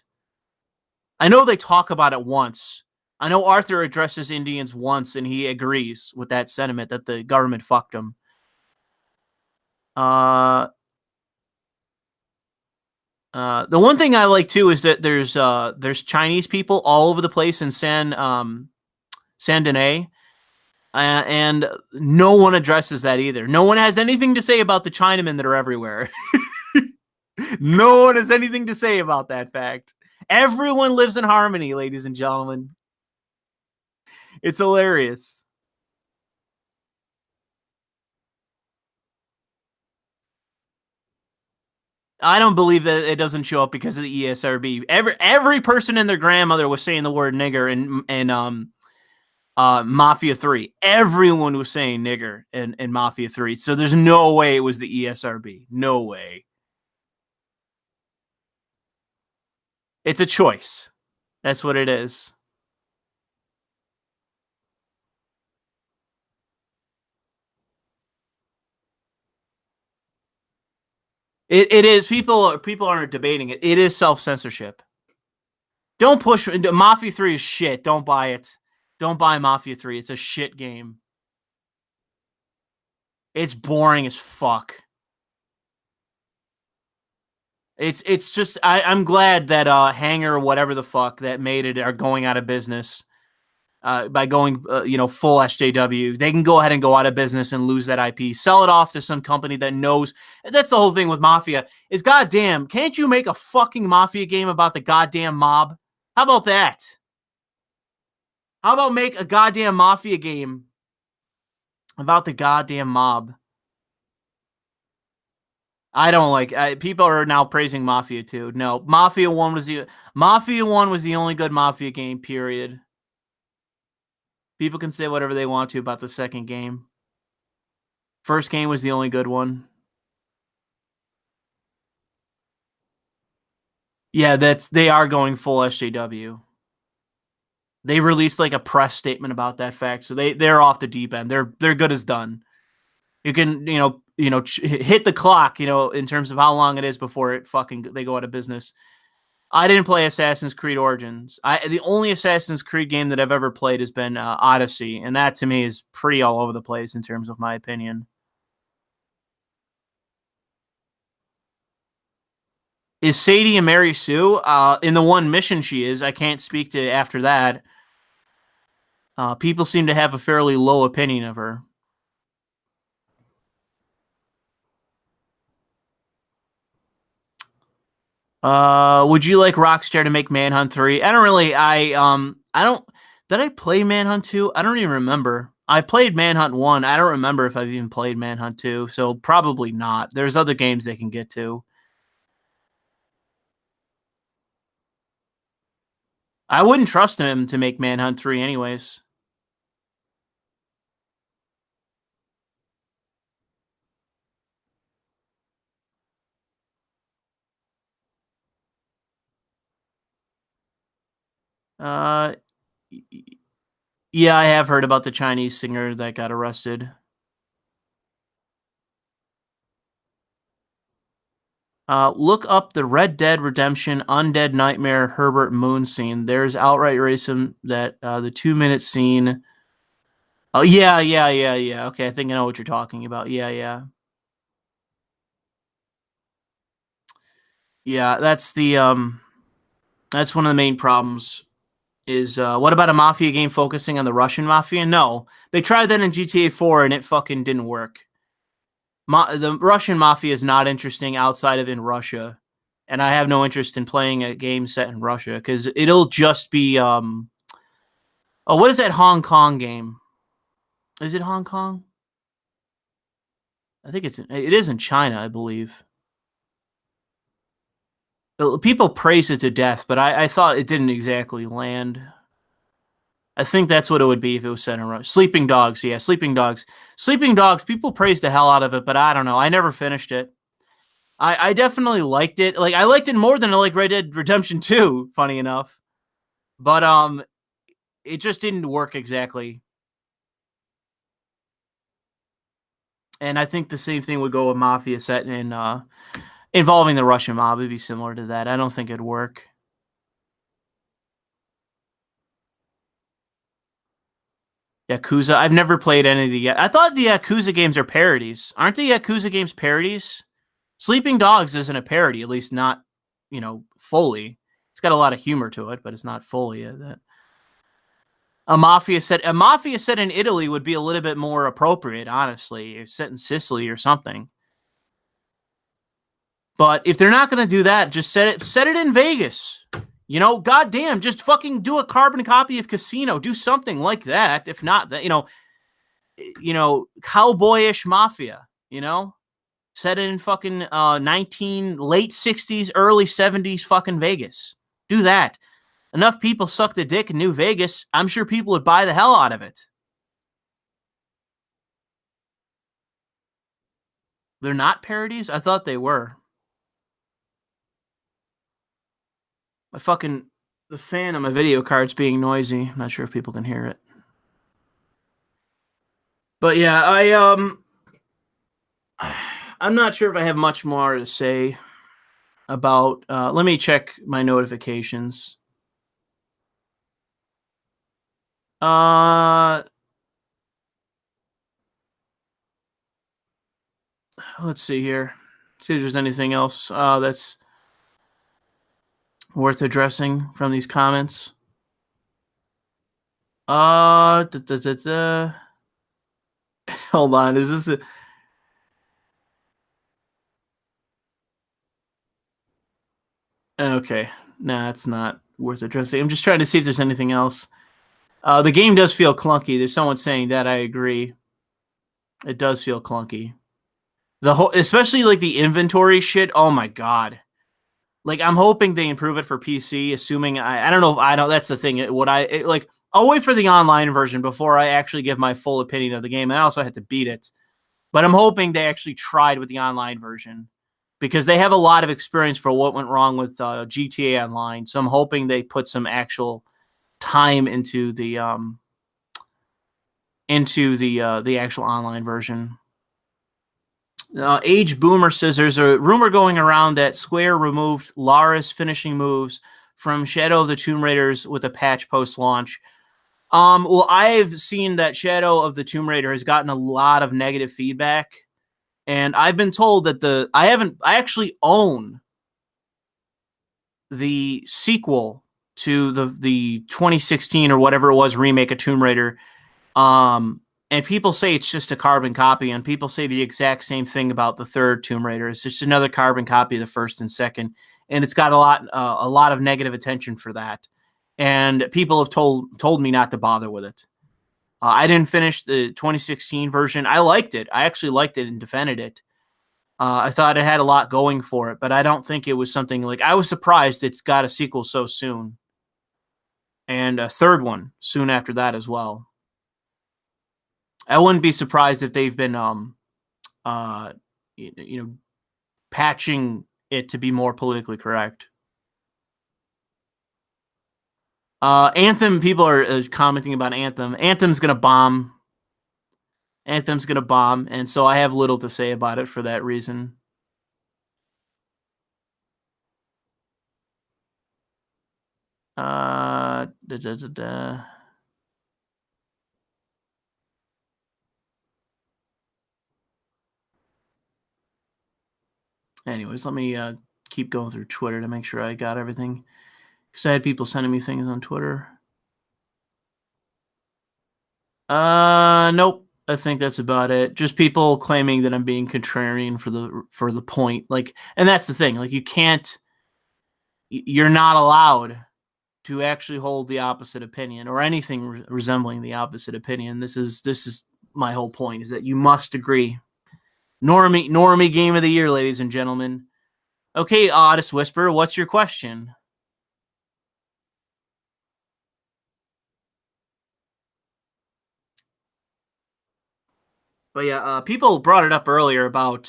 I know they talk about it once. I know Arthur addresses Indians once, and he agrees with that sentiment that the government fucked them. The one thing I like too is that there's Chinese people all over the place in San Denis, and no one addresses that either. No one has anything to say about the Chinamen that are everywhere. No one has anything to say about that fact. Everyone lives in harmony, ladies and gentlemen. It's hilarious. I don't believe that it doesn't show up because of the ESRB. Every person and their grandmother was saying the word nigger in Mafia 3. Everyone was saying nigger in Mafia 3. So there's no way it was the ESRB. No way. It's a choice. That's what it is. It is. People aren't debating it. It is self-censorship. Don't push. Mafia 3 is shit. Don't buy it. Don't buy Mafia 3. It's a shit game. It's boring as fuck. It's just I'm glad that Hanger or whatever the fuck that made it are going out of business. By going full SJW, they can go ahead and go out of business and lose that IP. Sell it off to some company that knows. That's the whole thing with Mafia. Is goddamn, can't you make a fucking Mafia game about the goddamn mob? How about that? How about make a goddamn Mafia game about the goddamn mob? I don't like. People are now praising Mafia 2. No, Mafia 1 was the only good Mafia game. Period. People can say whatever they want to about the second game. First game was the only good one. Yeah, they are going full SJW. They released like a press statement about that fact, so they're off the deep end. They're good as done. You can hit the clock, in terms of how long it is before they go out of business. I didn't play Assassin's Creed Origins. The only Assassin's Creed game that I've ever played has been Odyssey, and that to me is pretty all over the place in terms of my opinion. Is Sadie and Mary Sue? In the one mission she is. I can't speak to after that. People seem to have a fairly low opinion of her. Would you like Rockstar to make Manhunt 3? I don't really. I don't. Did I play Manhunt 2? I don't even remember. I played Manhunt 1. I don't remember if I've even played Manhunt 2, so probably not. There's other games they can get to. I wouldn't trust him to make Manhunt 3 anyways. Yeah, I have heard about the Chinese singer that got arrested. Look up the Red Dead Redemption Undead Nightmare Herbert Moon scene. There's outright racism that the 2-minute scene. Oh yeah. Okay, I think I know what you're talking about. Yeah. That's that's one of the main problems. Is what about a mafia game focusing on the Russian mafia? No, they tried that in GTA 4 and it fucking didn't work. The Russian mafia is not interesting outside of in Russia, and I have no interest in playing a game set in Russia because it'll just be oh, what is that Hong Kong game? Is it Hong Kong? I think it is in China, I believe. People praise it to death, but I thought it didn't exactly land. I think that's what it would be if it was set in Russia. Sleeping Dogs, yeah, Sleeping Dogs. Sleeping Dogs, people praise the hell out of it, but I don't know. I never finished it. I definitely liked it. Like I liked it more than I like Red Dead Redemption 2, funny enough. But it just didn't work exactly. And I think the same thing would go with Mafia set in involving the Russian mob. It'd be similar to that. I don't think it'd work. Yakuza. I've never played any of the yet. I thought the Yakuza games are parodies. Aren't the Yakuza games parodies? Sleeping Dogs isn't a parody, at least not, fully. It's got a lot of humor to it, but it's not fully that. A mafia set in Italy would be a little bit more appropriate, honestly. Or set in Sicily or something. But if they're not going to do that, just set it in Vegas. You know, goddamn, just fucking do a carbon copy of Casino. Do something like that. If not that, cowboyish mafia, set in fucking late 60s, early 70s fucking Vegas. Do that. Enough people sucked a dick in New Vegas. I'm sure people would buy the hell out of it. They're not parodies? I thought they were. The fan on my video card's being noisy. I'm not sure if people can hear it. But yeah, I'm not sure if I have much more to say about, let me check my notifications. Let's see here. See if there's anything else that's worth addressing from these comments. Hold on. Is this a... Okay. Nah, it's not worth addressing. I'm just trying to see if there's anything else. The game does feel clunky. There's someone saying that. I agree. It does feel clunky. Especially like the inventory shit. Oh my god. Like, I'm hoping they improve it for PC, assuming I don't know. That's the thing. I'll wait for the online version before I actually give my full opinion of the game. And I also had to beat it. But I'm hoping they actually tried with the online version, because they have a lot of experience for what went wrong with GTA Online. So I'm hoping they put some actual time into the actual online version. Age Boomer says there's a rumor going around that Square removed Lara's finishing moves from Shadow of the Tomb Raiders with a patch post-launch. Well, I've seen that Shadow of the Tomb Raider has gotten a lot of negative feedback, and I've been told that I actually own the sequel to the 2016 or whatever it was remake of Tomb Raider. And people say it's just a carbon copy, and people say the exact same thing about the third Tomb Raider. It's just another carbon copy of the first and second, and it's got a lot of negative attention for that. And people have told me not to bother with it. I didn't finish the 2016 version. I liked it. I actually liked it and defended it. I thought it had a lot going for it, but I don't think it was something like... I was surprised it's got a sequel so soon, and a third one soon after that as well. I wouldn't be surprised if they've been, patching it to be more politically correct. Anthem, people are commenting about Anthem. Anthem's gonna bomb. Anthem's gonna bomb, and so I have little to say about it for that reason. Anyways, let me keep going through Twitter to make sure I got everything, because I had people sending me things on Twitter. Nope. I think that's about it. Just people claiming that I'm being contrarian for the point. Like, and that's the thing. Like, you're not allowed to actually hold the opposite opinion or anything resembling the opposite opinion. This is my whole point, is that you must agree. Normie game of the year, ladies and gentlemen. Okay, Oddest Whisper, what's your question? But yeah, people brought it up earlier about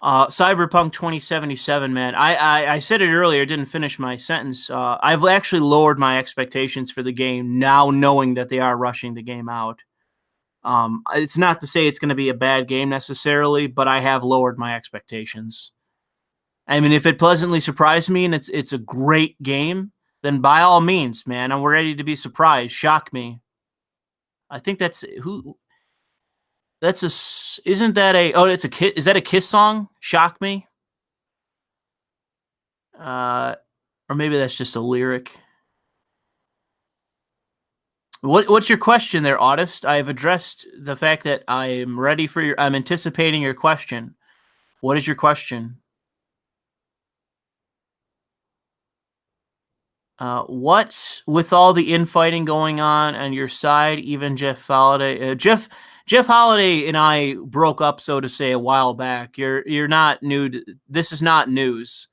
Cyberpunk 2077, man. I said it earlier, didn't finish my sentence. I've actually lowered my expectations for the game now, knowing that they are rushing the game out. It's not to say it's going to be a bad game necessarily, but I have lowered my expectations. I mean, if it pleasantly surprised me and it's a great game, then by all means, man, I'm ready to be surprised. Shock me. I think that's who. Isn't that a... Oh, it's a Kiss. Is that a Kiss song? Shock Me? Or maybe that's just a lyric. What's your question there, Autist? I have addressed the fact that I'm ready for I'm anticipating your question. What is your question? What's with all the infighting going on your side? Even Jeff Holiday, Jeff Holiday and I broke up, so to say, a while back. You're not new. This is not news.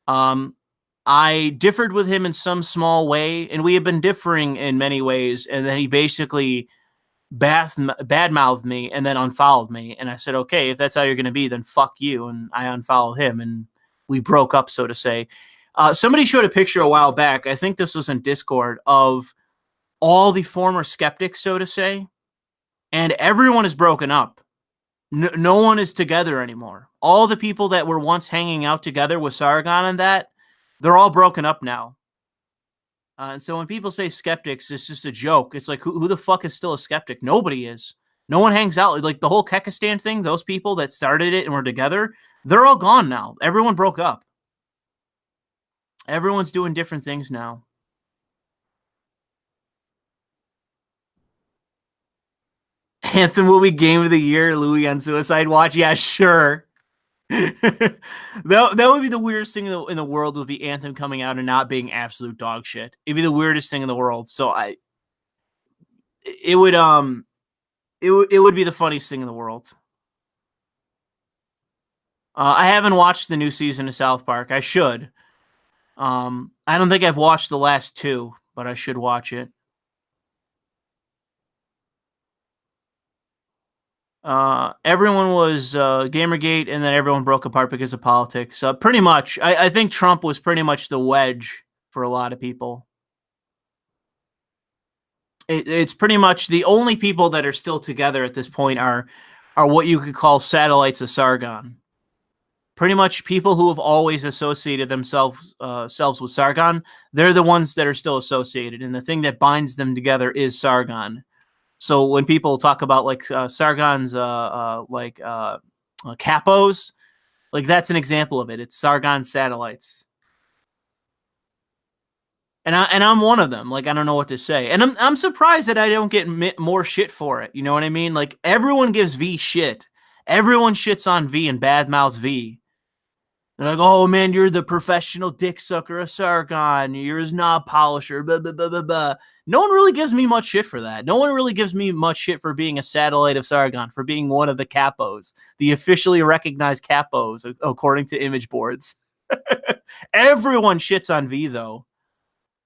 I differed with him in some small way, and we have been differing in many ways. And then he basically badmouthed me and then unfollowed me. And I said, okay, if that's how you're going to be, then fuck you. And I unfollowed him, and we broke up, so to say. Somebody showed a picture a while back, I think this was in Discord, of all the former skeptics, so to say, and everyone is broken up. No one is together anymore. All the people that were once hanging out together with Sargon and that, they're all broken up now. And so when people say skeptics, it's just a joke. It's like, who the fuck is still a skeptic? Nobody is. No one hangs out. Like the whole Kekistan thing, those people that started it and were together, they're all gone now. Everyone broke up. Everyone's doing different things now. Anthem will be game of the year, Louis on Suicide Watch. Yeah, sure. that would be the weirdest thing in the world, would be Anthem coming out and not being absolute dog shit. It'd be the weirdest thing in the world. So it would be the funniest thing in the world. I haven't watched the new season of South Park. I should. I don't think I've watched the last two, but I should watch it. Everyone was Gamergate, and then everyone broke apart because of politics. Pretty much, I think Trump was pretty much the wedge for a lot of people. It's pretty much the only people that are still together at this point are what you could call satellites of Sargon. Pretty much people who have always associated themselves with Sargon, they're the ones that are still associated, and the thing that binds them together is Sargon. So when people talk about like Sargon's capos, like that's an example of it. It's Sargon satellites, and I'm one of them. Like I don't know what to say, and I'm surprised that I don't get more shit for it. You know what I mean? Like everyone gives V shit. Everyone shits on V and badmouths V. They're like, oh man, you're the professional dick sucker of Sargon. You're his knob polisher. Blah, blah, blah, blah, blah. No one really gives me much shit for that. No one really gives me much shit for being a satellite of Sargon, for being one of the capos, the officially recognized capos, according to image boards. Everyone shits on V, though.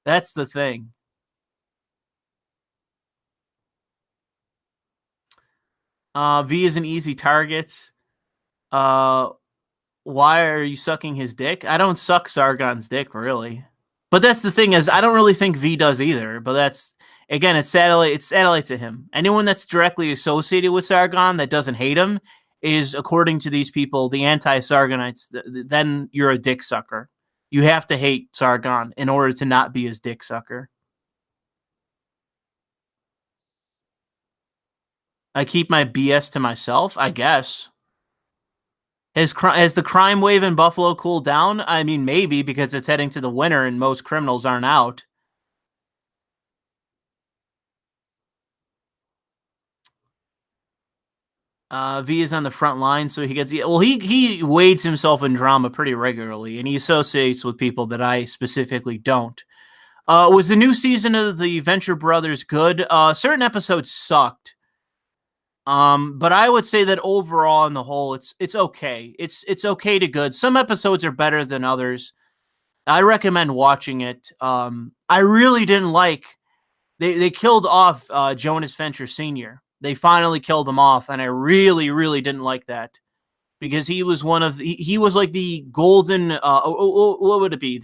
That's the thing. V is an easy target. Why are you sucking his dick? I don't suck Sargon's dick, really. But that's the thing, is I don't really think V does either. But that's, again, it's satellite to him. Anyone that's directly associated with Sargon that doesn't hate him is, according to these people, the anti-Sargonites. Then you're a dick sucker. You have to hate Sargon in order to not be his dick sucker. I keep my BS to myself, I guess. Has the crime wave in Buffalo cooled down? I mean, maybe, because it's heading to the winter and most criminals aren't out. V is on the front line, so he gets... Well, he wades himself in drama pretty regularly, and he associates with people that I specifically don't. Was the new season of the Venture Brothers good? Certain episodes sucked. But I would say that overall, in the whole, it's okay. It's okay to good. Some episodes are better than others. I recommend watching it. I really didn't like... They killed off Jonas Venture Sr. They finally killed him off, and I really, really didn't like that. Because he was one of... He was like the golden... what would it be?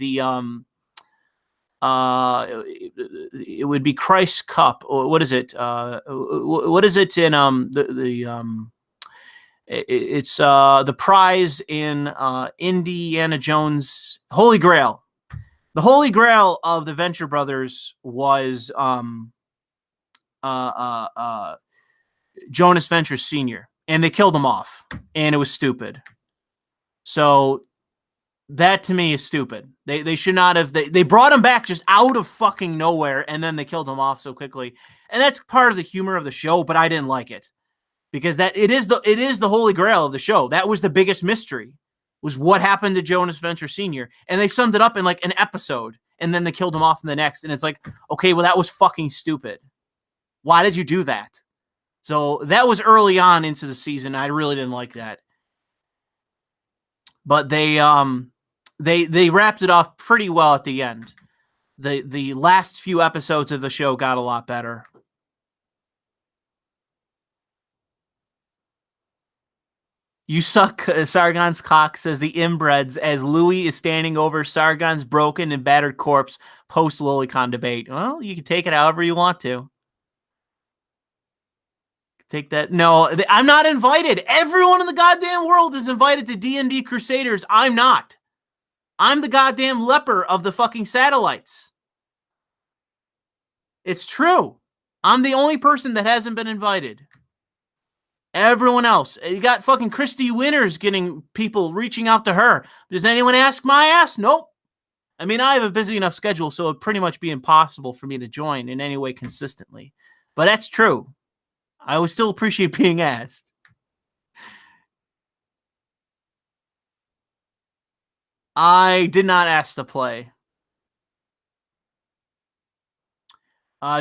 It would be Christ's Cup. Or what is it? What is it in it's the prize in Indiana Jones Holy Grail. The Holy Grail of the Venture Brothers was Jonas Venture Sr. And they killed him off, and it was stupid. So that to me is stupid. They should not have. They brought him back just out of fucking nowhere, and then they killed him off so quickly. And that's part of the humor of the show, but I didn't like it because it is the Holy Grail of the show. That was the biggest mystery, was what happened to Jonas Venture Sr. And they summed it up in like an episode, and then they killed him off in the next. And it's like, okay, well, that was fucking stupid. Why did you do that? So that was early on into the season. I really didn't like that. But they wrapped it off pretty well at the end. The last few episodes of the show got a lot better. You suck, Sargon's cock, says the inbreds, as Louis is standing over Sargon's broken and battered corpse post-Lolicon debate. Well, you can take it however you want to. Take that. No, I'm not invited. Everyone in the goddamn world is invited to D&D Crusaders. I'm not. I'm the goddamn leper of the fucking satellites. It's true. I'm the only person that hasn't been invited. Everyone else. You got fucking Christy Winters getting people reaching out to her. Does anyone ask my ass? Nope. I mean, I have a busy enough schedule, so it'd pretty much be impossible for me to join in any way consistently. But that's true. I would still appreciate being asked. I did not ask to play.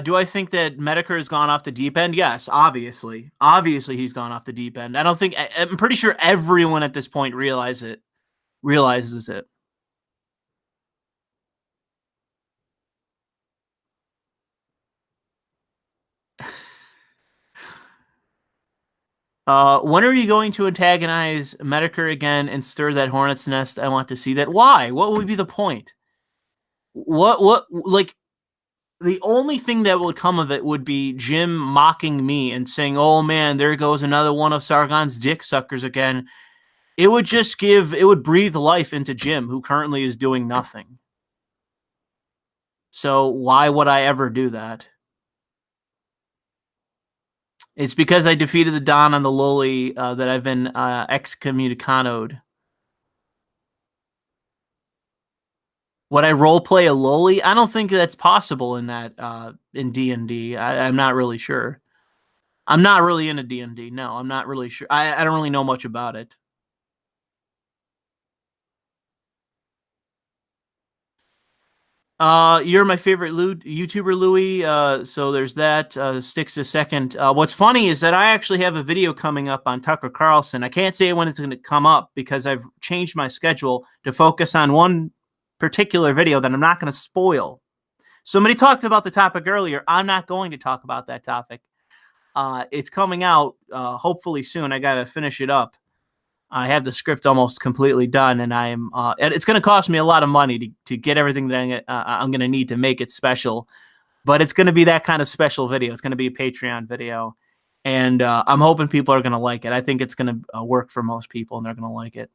Do I think that Medicare has gone off the deep end? Yes, obviously. Obviously, he's gone off the deep end. I'm pretty sure everyone at this point realizes it. When are you going to antagonize Medicare again and stir that hornet's nest? I want to see that. Why? What would be the point? Like, the only thing that would come of it would be Jim mocking me and saying, oh man, there goes another one of Sargon's dick suckers again. It would breathe life into Jim, who currently is doing nothing. So why would I ever do that? It's because I defeated the Don on the Loli that I've been excommunicadoed. Would I roleplay a Loli? I don't think that's possible in that in D&D. I'm not really sure. I'm not really into D&D. No, I'm not really sure. I don't really know much about it. You're my favorite YouTuber, Louis. So there's that. Sticks a second. What's funny is that I actually have a video coming up on Tucker Carlson. I can't say when it's going to come up because I've changed my schedule to focus on one particular video that I'm not going to spoil. Somebody talked about the topic earlier. I'm not going to talk about that topic. It's coming out hopefully soon. I got to finish it up. I have the script almost completely done, and it's going to cost me a lot of money to get everything that I'm going to need to make it special. But it's going to be that kind of special video. It's going to be a Patreon video, and I'm hoping people are going to like it. I think it's going to work for most people, and they're going to like it.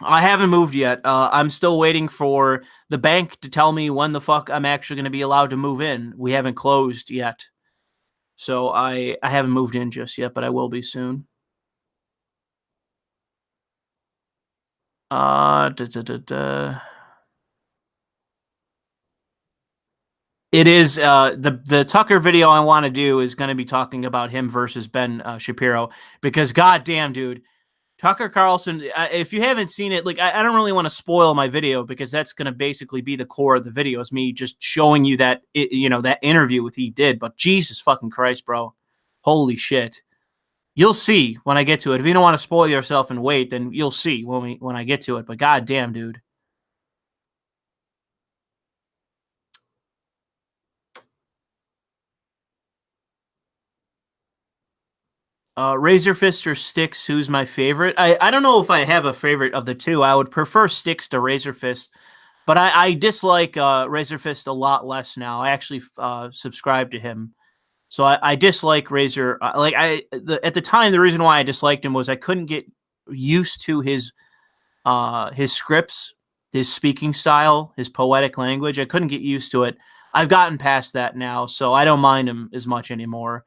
I haven't moved yet. I'm still waiting for the bank to tell me when the fuck I'm actually going to be allowed to move in. We haven't closed yet. So I haven't moved in just yet, but I will be soon. It is the Tucker video I want to do is going to be talking about him versus Ben Shapiro, because goddamn, dude, Tucker Carlson. If you haven't seen it, like I don't really want to spoil my video because that's going to basically be the core of the video. Is me just showing you that that interview with he did. But Jesus fucking Christ, bro, holy shit. You'll see when I get to it. If you don't want to spoil yourself and wait, then you'll see when I get to it. But goddamn, dude. Razor Fist or Sticks, who's my favorite? I don't know if I have a favorite of the two. I would prefer Sticks to Razor Fist, but I dislike Razor Fist a lot less now. I actually subscribe to him. So I dislike Razor. At the time, the reason why I disliked him was I couldn't get used to his scripts, his speaking style, his poetic language. I couldn't get used to it. I've gotten past that now, so I don't mind him as much anymore.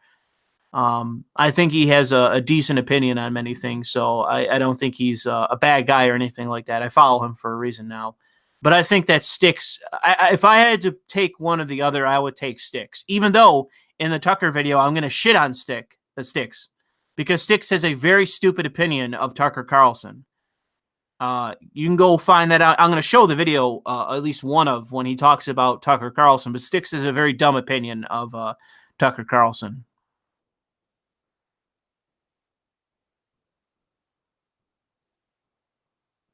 I think he has a decent opinion on many things, so I don't think he's a bad guy or anything like that. I follow him for a reason now. But I think that Sticks, if I had to take one or the other, I would take Sticks. Even though in the Tucker video, I'm going to shit on Sticks, because Sticks has a very stupid opinion of Tucker Carlson. You can go find that out. I'm going to show the video, at least one of when he talks about Tucker Carlson, but Styx is a very dumb opinion of Tucker Carlson.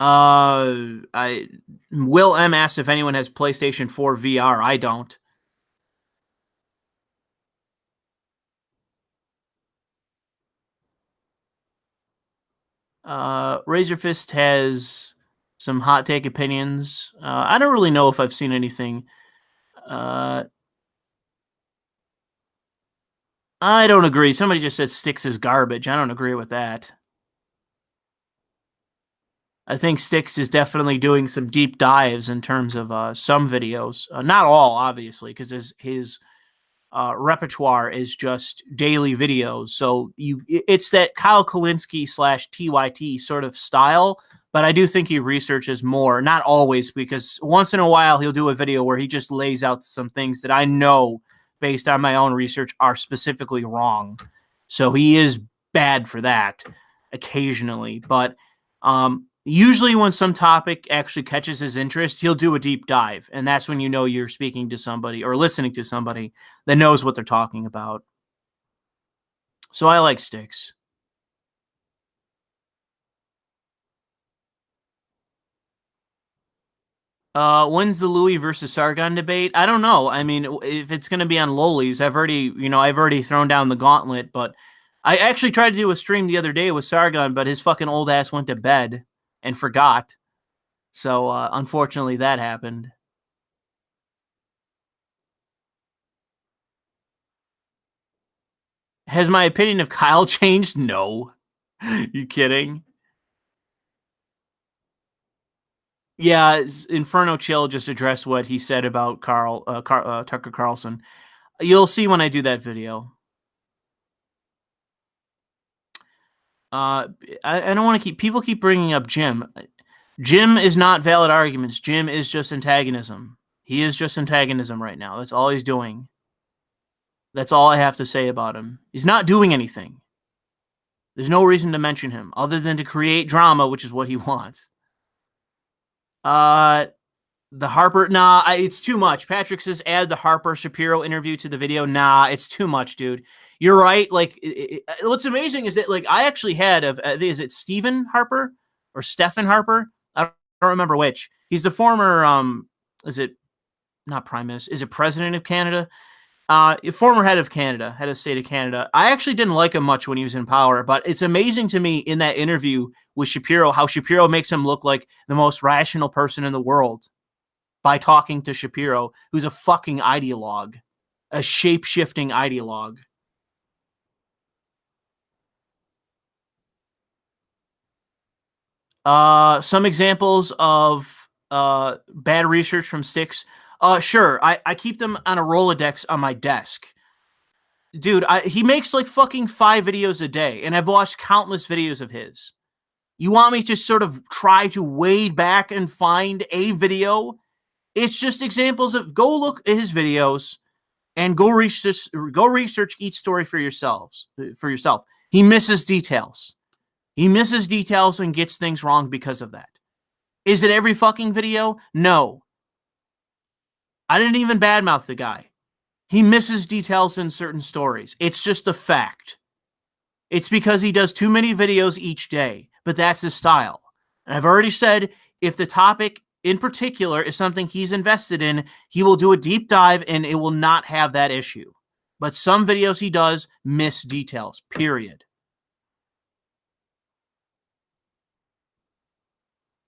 I Will M asked if anyone has PlayStation 4 VR. I don't. Razorfist has some hot take opinions. I don't really know if I've seen anything. Uh, I don't agree. Somebody just said Styx is garbage. I don't agree with that. I think Styx is definitely doing some deep dives in terms of some videos. Not all, obviously, because his repertoire is just daily videos. So it's that Kyle Kalinske / TYT sort of style. But I do think he researches more. Not always, because once in a while he'll do a video where he just lays out some things that I know, based on my own research, are specifically wrong. So he is bad for that occasionally. But usually when some topic actually catches his interest, he'll do a deep dive. And that's when you know you're speaking to somebody or listening to somebody that knows what they're talking about. So I like Styx. When's the Louis versus Sargon debate? I don't know. I mean, if it's going to be on Lolies, I've already thrown down the gauntlet, but I actually tried to do a stream the other day with Sargon, but his fucking old ass went to bed and forgot. So, unfortunately that happened. Has my opinion of Kyle changed? No. You kidding? Yeah, Inferno Chill just addressed what he said about Tucker Carlson. You'll see when I do that video. I don't want to keep bringing up Jim. Jim is not valid arguments. Jim is just antagonism. He is just antagonism right now. That's all he's doing. That's all I have to say about him. He's not doing anything. There's no reason to mention him other than to create drama, which is what he wants. The Harper, nah, it's too much. Patrick says add the Harper Shapiro interview to the video. Nah, it's too much, dude. You're right. Like, what's amazing is that, like, I actually had is it Stephen Harper or Stephen Harper? I don't remember which. He's the former, is it not prime minister? Is it president of Canada? Former head of Canada, head of state of Canada. I actually didn't like him much when he was in power, but it's amazing to me in that interview with Shapiro how Shapiro makes him look like the most rational person in the world by talking to Shapiro, who's a fucking ideologue, a shape-shifting ideologue. Some examples of bad research from Styx. Sure, I keep them on a Rolodex on my desk. Dude, he makes like fucking 5 videos a day, and I've watched countless videos of his. You want me to sort of try to wade back and find a video? It's just examples of, go look at his videos and go research each story for yourself. He misses details. He misses details and gets things wrong because of that. Is it every fucking video? No. I didn't even badmouth the guy. He misses details in certain stories. It's just a fact. It's because he does too many videos each day, but that's his style. And I've already said, if the topic in particular is something he's invested in, he will do a deep dive and it will not have that issue. But some videos he does miss details, period.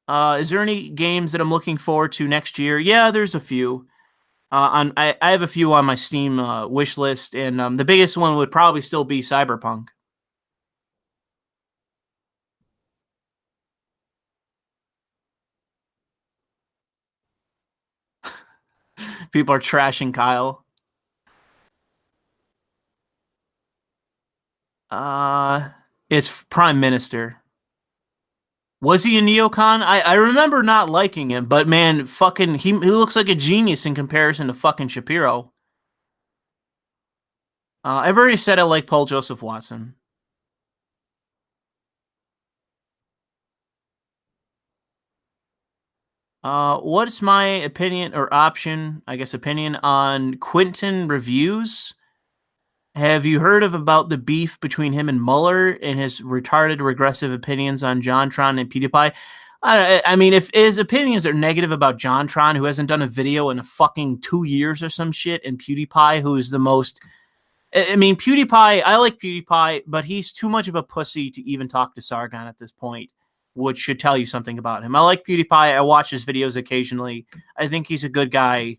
Is there any games that I'm looking forward to next year? Yeah, there's a few. I have a few on my Steam wish list, and the biggest one would probably still be Cyberpunk. People are trashing Kyle. Uh, it's Prime Minister. Was he a neocon? I remember not liking him, but man, fucking, he looks like a genius in comparison to fucking Shapiro. I've already said I like Paul Joseph Watson. What's my opinion or option, I guess opinion on Quentin reviews? Have you heard of about the beef between him and Mueller and his retarded regressive opinions on JonTron and PewDiePie? I mean, if his opinions are negative about JonTron, who hasn't done a video in a fucking 2 years or some shit, and PewDiePie, who is the most... I mean, PewDiePie, I like PewDiePie, but he's too much of a pussy to even talk to Sargon at this point, which should tell you something about him. I like PewDiePie. I watch his videos occasionally. I think he's a good guy,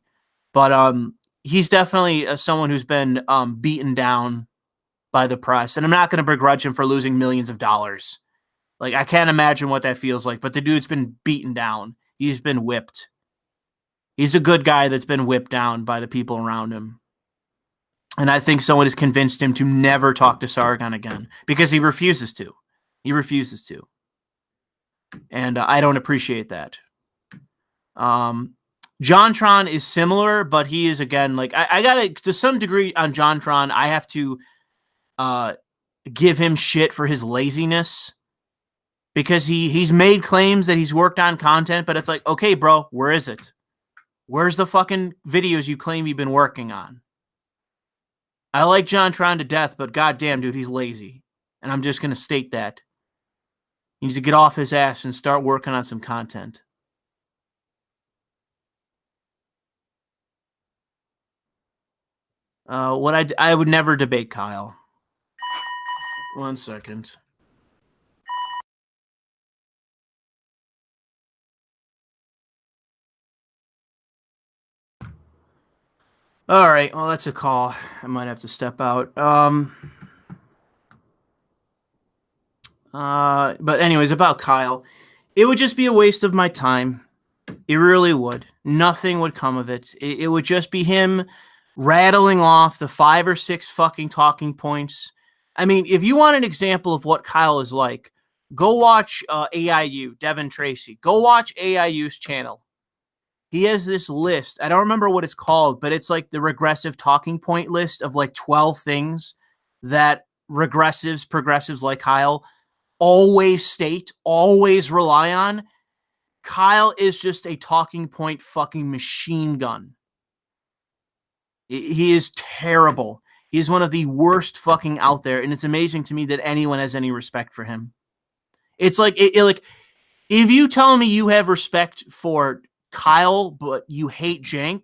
but he's definitely someone who's been beaten down by the press, and I'm not going to begrudge him for losing millions of dollars. Like, I can't imagine what that feels like, but the dude's been beaten down. He's been whipped. He's a good guy that's been whipped down by the people around him. And I think someone has convinced him to never talk to Sargon again because he refuses to. He refuses to. And I don't appreciate that. JonTron is similar, but he is, again, like, I gotta, to some degree on JonTron, I have to give him shit for his laziness because he's made claims that he's worked on content, but it's like, okay, bro, where is it? Where's the fucking videos you claim you've been working on? I like JonTron to death, but goddamn, dude, he's lazy. And I'm just going to state that. He needs to get off his ass and start working on some content. I would never debate Kyle. 1 second. All right, well, that's a call. I might have to step out. But anyways, about Kyle, it would just be a waste of my time. It really would. Nothing would come of it. It would just be him rattling off the 5 or 6 fucking talking points. I mean, if you want an example of what Kyle is like, go watch AIU, Devin Tracy. Go watch AIU's channel. He has this list. I don't remember what it's called, but it's like the regressive talking point list of like 12 things that progressives like Kyle always state, always rely on. Kyle is just a talking point fucking machine gun. He is terrible. He is one of the worst fucking out there, and it's amazing to me that anyone has any respect for him. It's like, like, if you tell me you have respect for Kyle, but you hate Jank,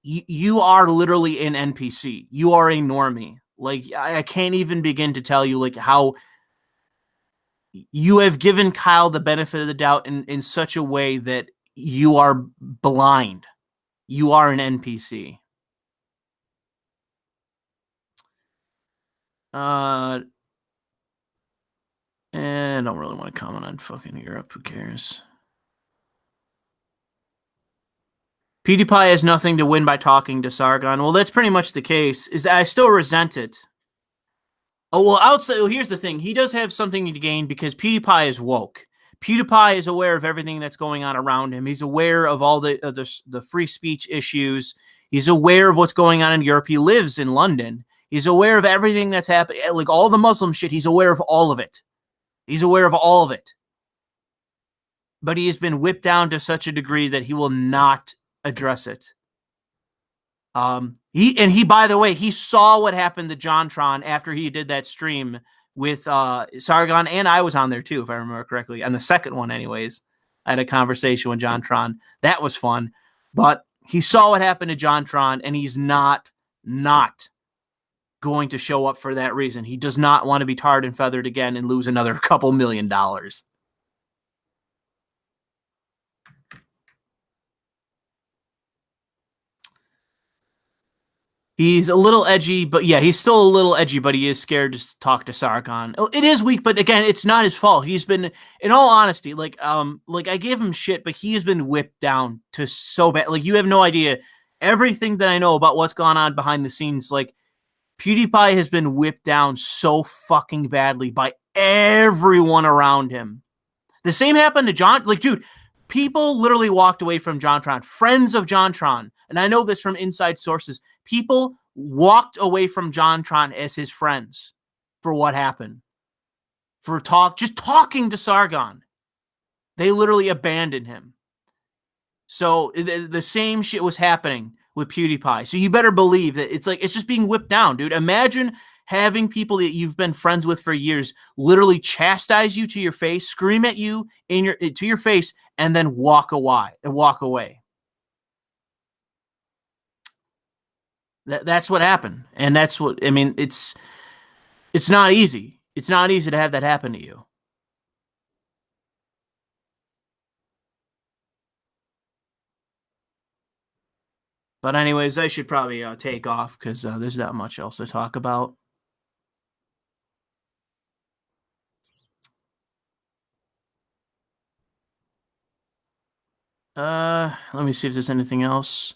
you are literally an NPC. You are a normie. Like, I can't even begin to tell you, like, how you have given Kyle the benefit of the doubt in such a way that you are blind. You are an NPC. And I don't really want to comment on fucking Europe. Who cares? PewDiePie has nothing to win by talking to Sargon. Well, that's pretty much the case. I still resent it. Oh, well, outside, well, here's the thing. He does have something to gain because PewDiePie is woke. PewDiePie is aware of everything that's going on around him. He's aware of all the free speech issues. He's aware of what's going on in Europe. He lives in London. He's aware of everything that's happening, like all the Muslim shit. He's aware of all of it. He's aware of all of it. But he has been whipped down to such a degree that he will not address it. He, by the way, he saw what happened to JonTron after he did that stream with Sargon, and I was on there too, if I remember correctly. On the second one, anyways, I had a conversation with JonTron. That was fun. But he saw what happened to JonTron, and he's not going to show up for that reason. He does not want to be tarred and feathered again and lose another couple $1 million. He's a little edgy, but yeah, he's still a little edgy, but he is scared to talk to Sargon. It is weak, but again, it's not his fault. He's been, in all honesty, like I gave him shit, but he has been whipped down to so bad. Like, you have no idea everything that I know about what's gone on behind the scenes. Like, PewDiePie has been whipped down so fucking badly by everyone around him. The same happened to John. Like, dude, people literally walked away from JonTron. Friends of JonTron, and I know this from inside sources, people walked away from JonTron as his friends for what happened. For just talking to Sargon. They literally abandoned him. So the same shit was happening with PewDiePie. So you better believe that it's just being whipped down, dude. Imagine having people that you've been friends with for years literally chastise you to your face, scream at you to your face, and then walk away. That's what happened, and that's what I mean. It's not easy. It's not easy to have that happen to you. But anyways, I should probably take off because there's not much else to talk about. Let me see if there's anything else.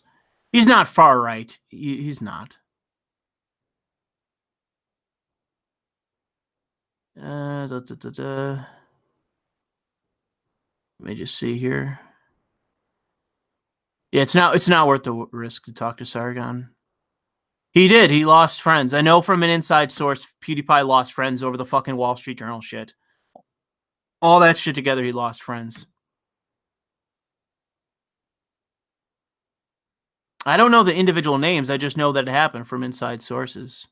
He's not far right. He's not. Da, da, da, da. Let me just see here. Yeah, it's not worth the risk to talk to Sargon. He did. He lost friends. I know from an inside source, PewDiePie lost friends over the fucking Wall Street Journal shit. All that shit together, he lost friends. I don't know the individual names. I just know that it happened from inside sources.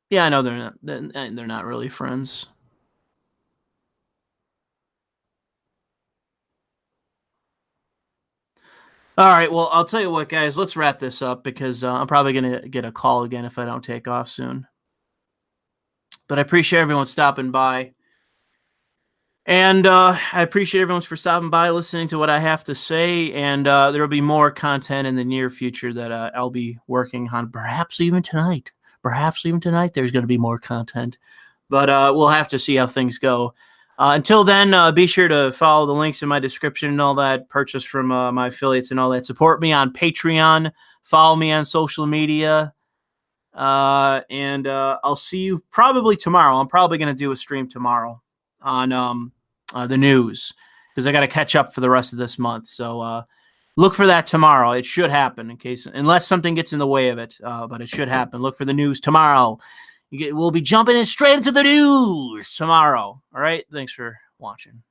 Yeah, I know they're not really friends. All right, well, I'll tell you what, guys. Let's wrap this up because I'm probably gonna get a call again if I don't take off soon. But I appreciate everyone stopping by. And I appreciate everyone for stopping by, listening to what I have to say. And there will be more content in the near future that I'll be working on, perhaps even tonight. Perhaps even tonight there's going to be more content. But we'll have to see how things go. Until then, be sure to follow the links in my description and all that. Purchase from my affiliates and all that. Support me on Patreon. Follow me on social media. And I'll see you probably tomorrow. I'm probably going to do a stream tomorrow on the news because I got to catch up for the rest of this month. So look for that tomorrow. It should happen unless something gets in the way of it, but it should happen. Look for the news tomorrow. We'll be jumping in straight into the news tomorrow. All right. Thanks for watching.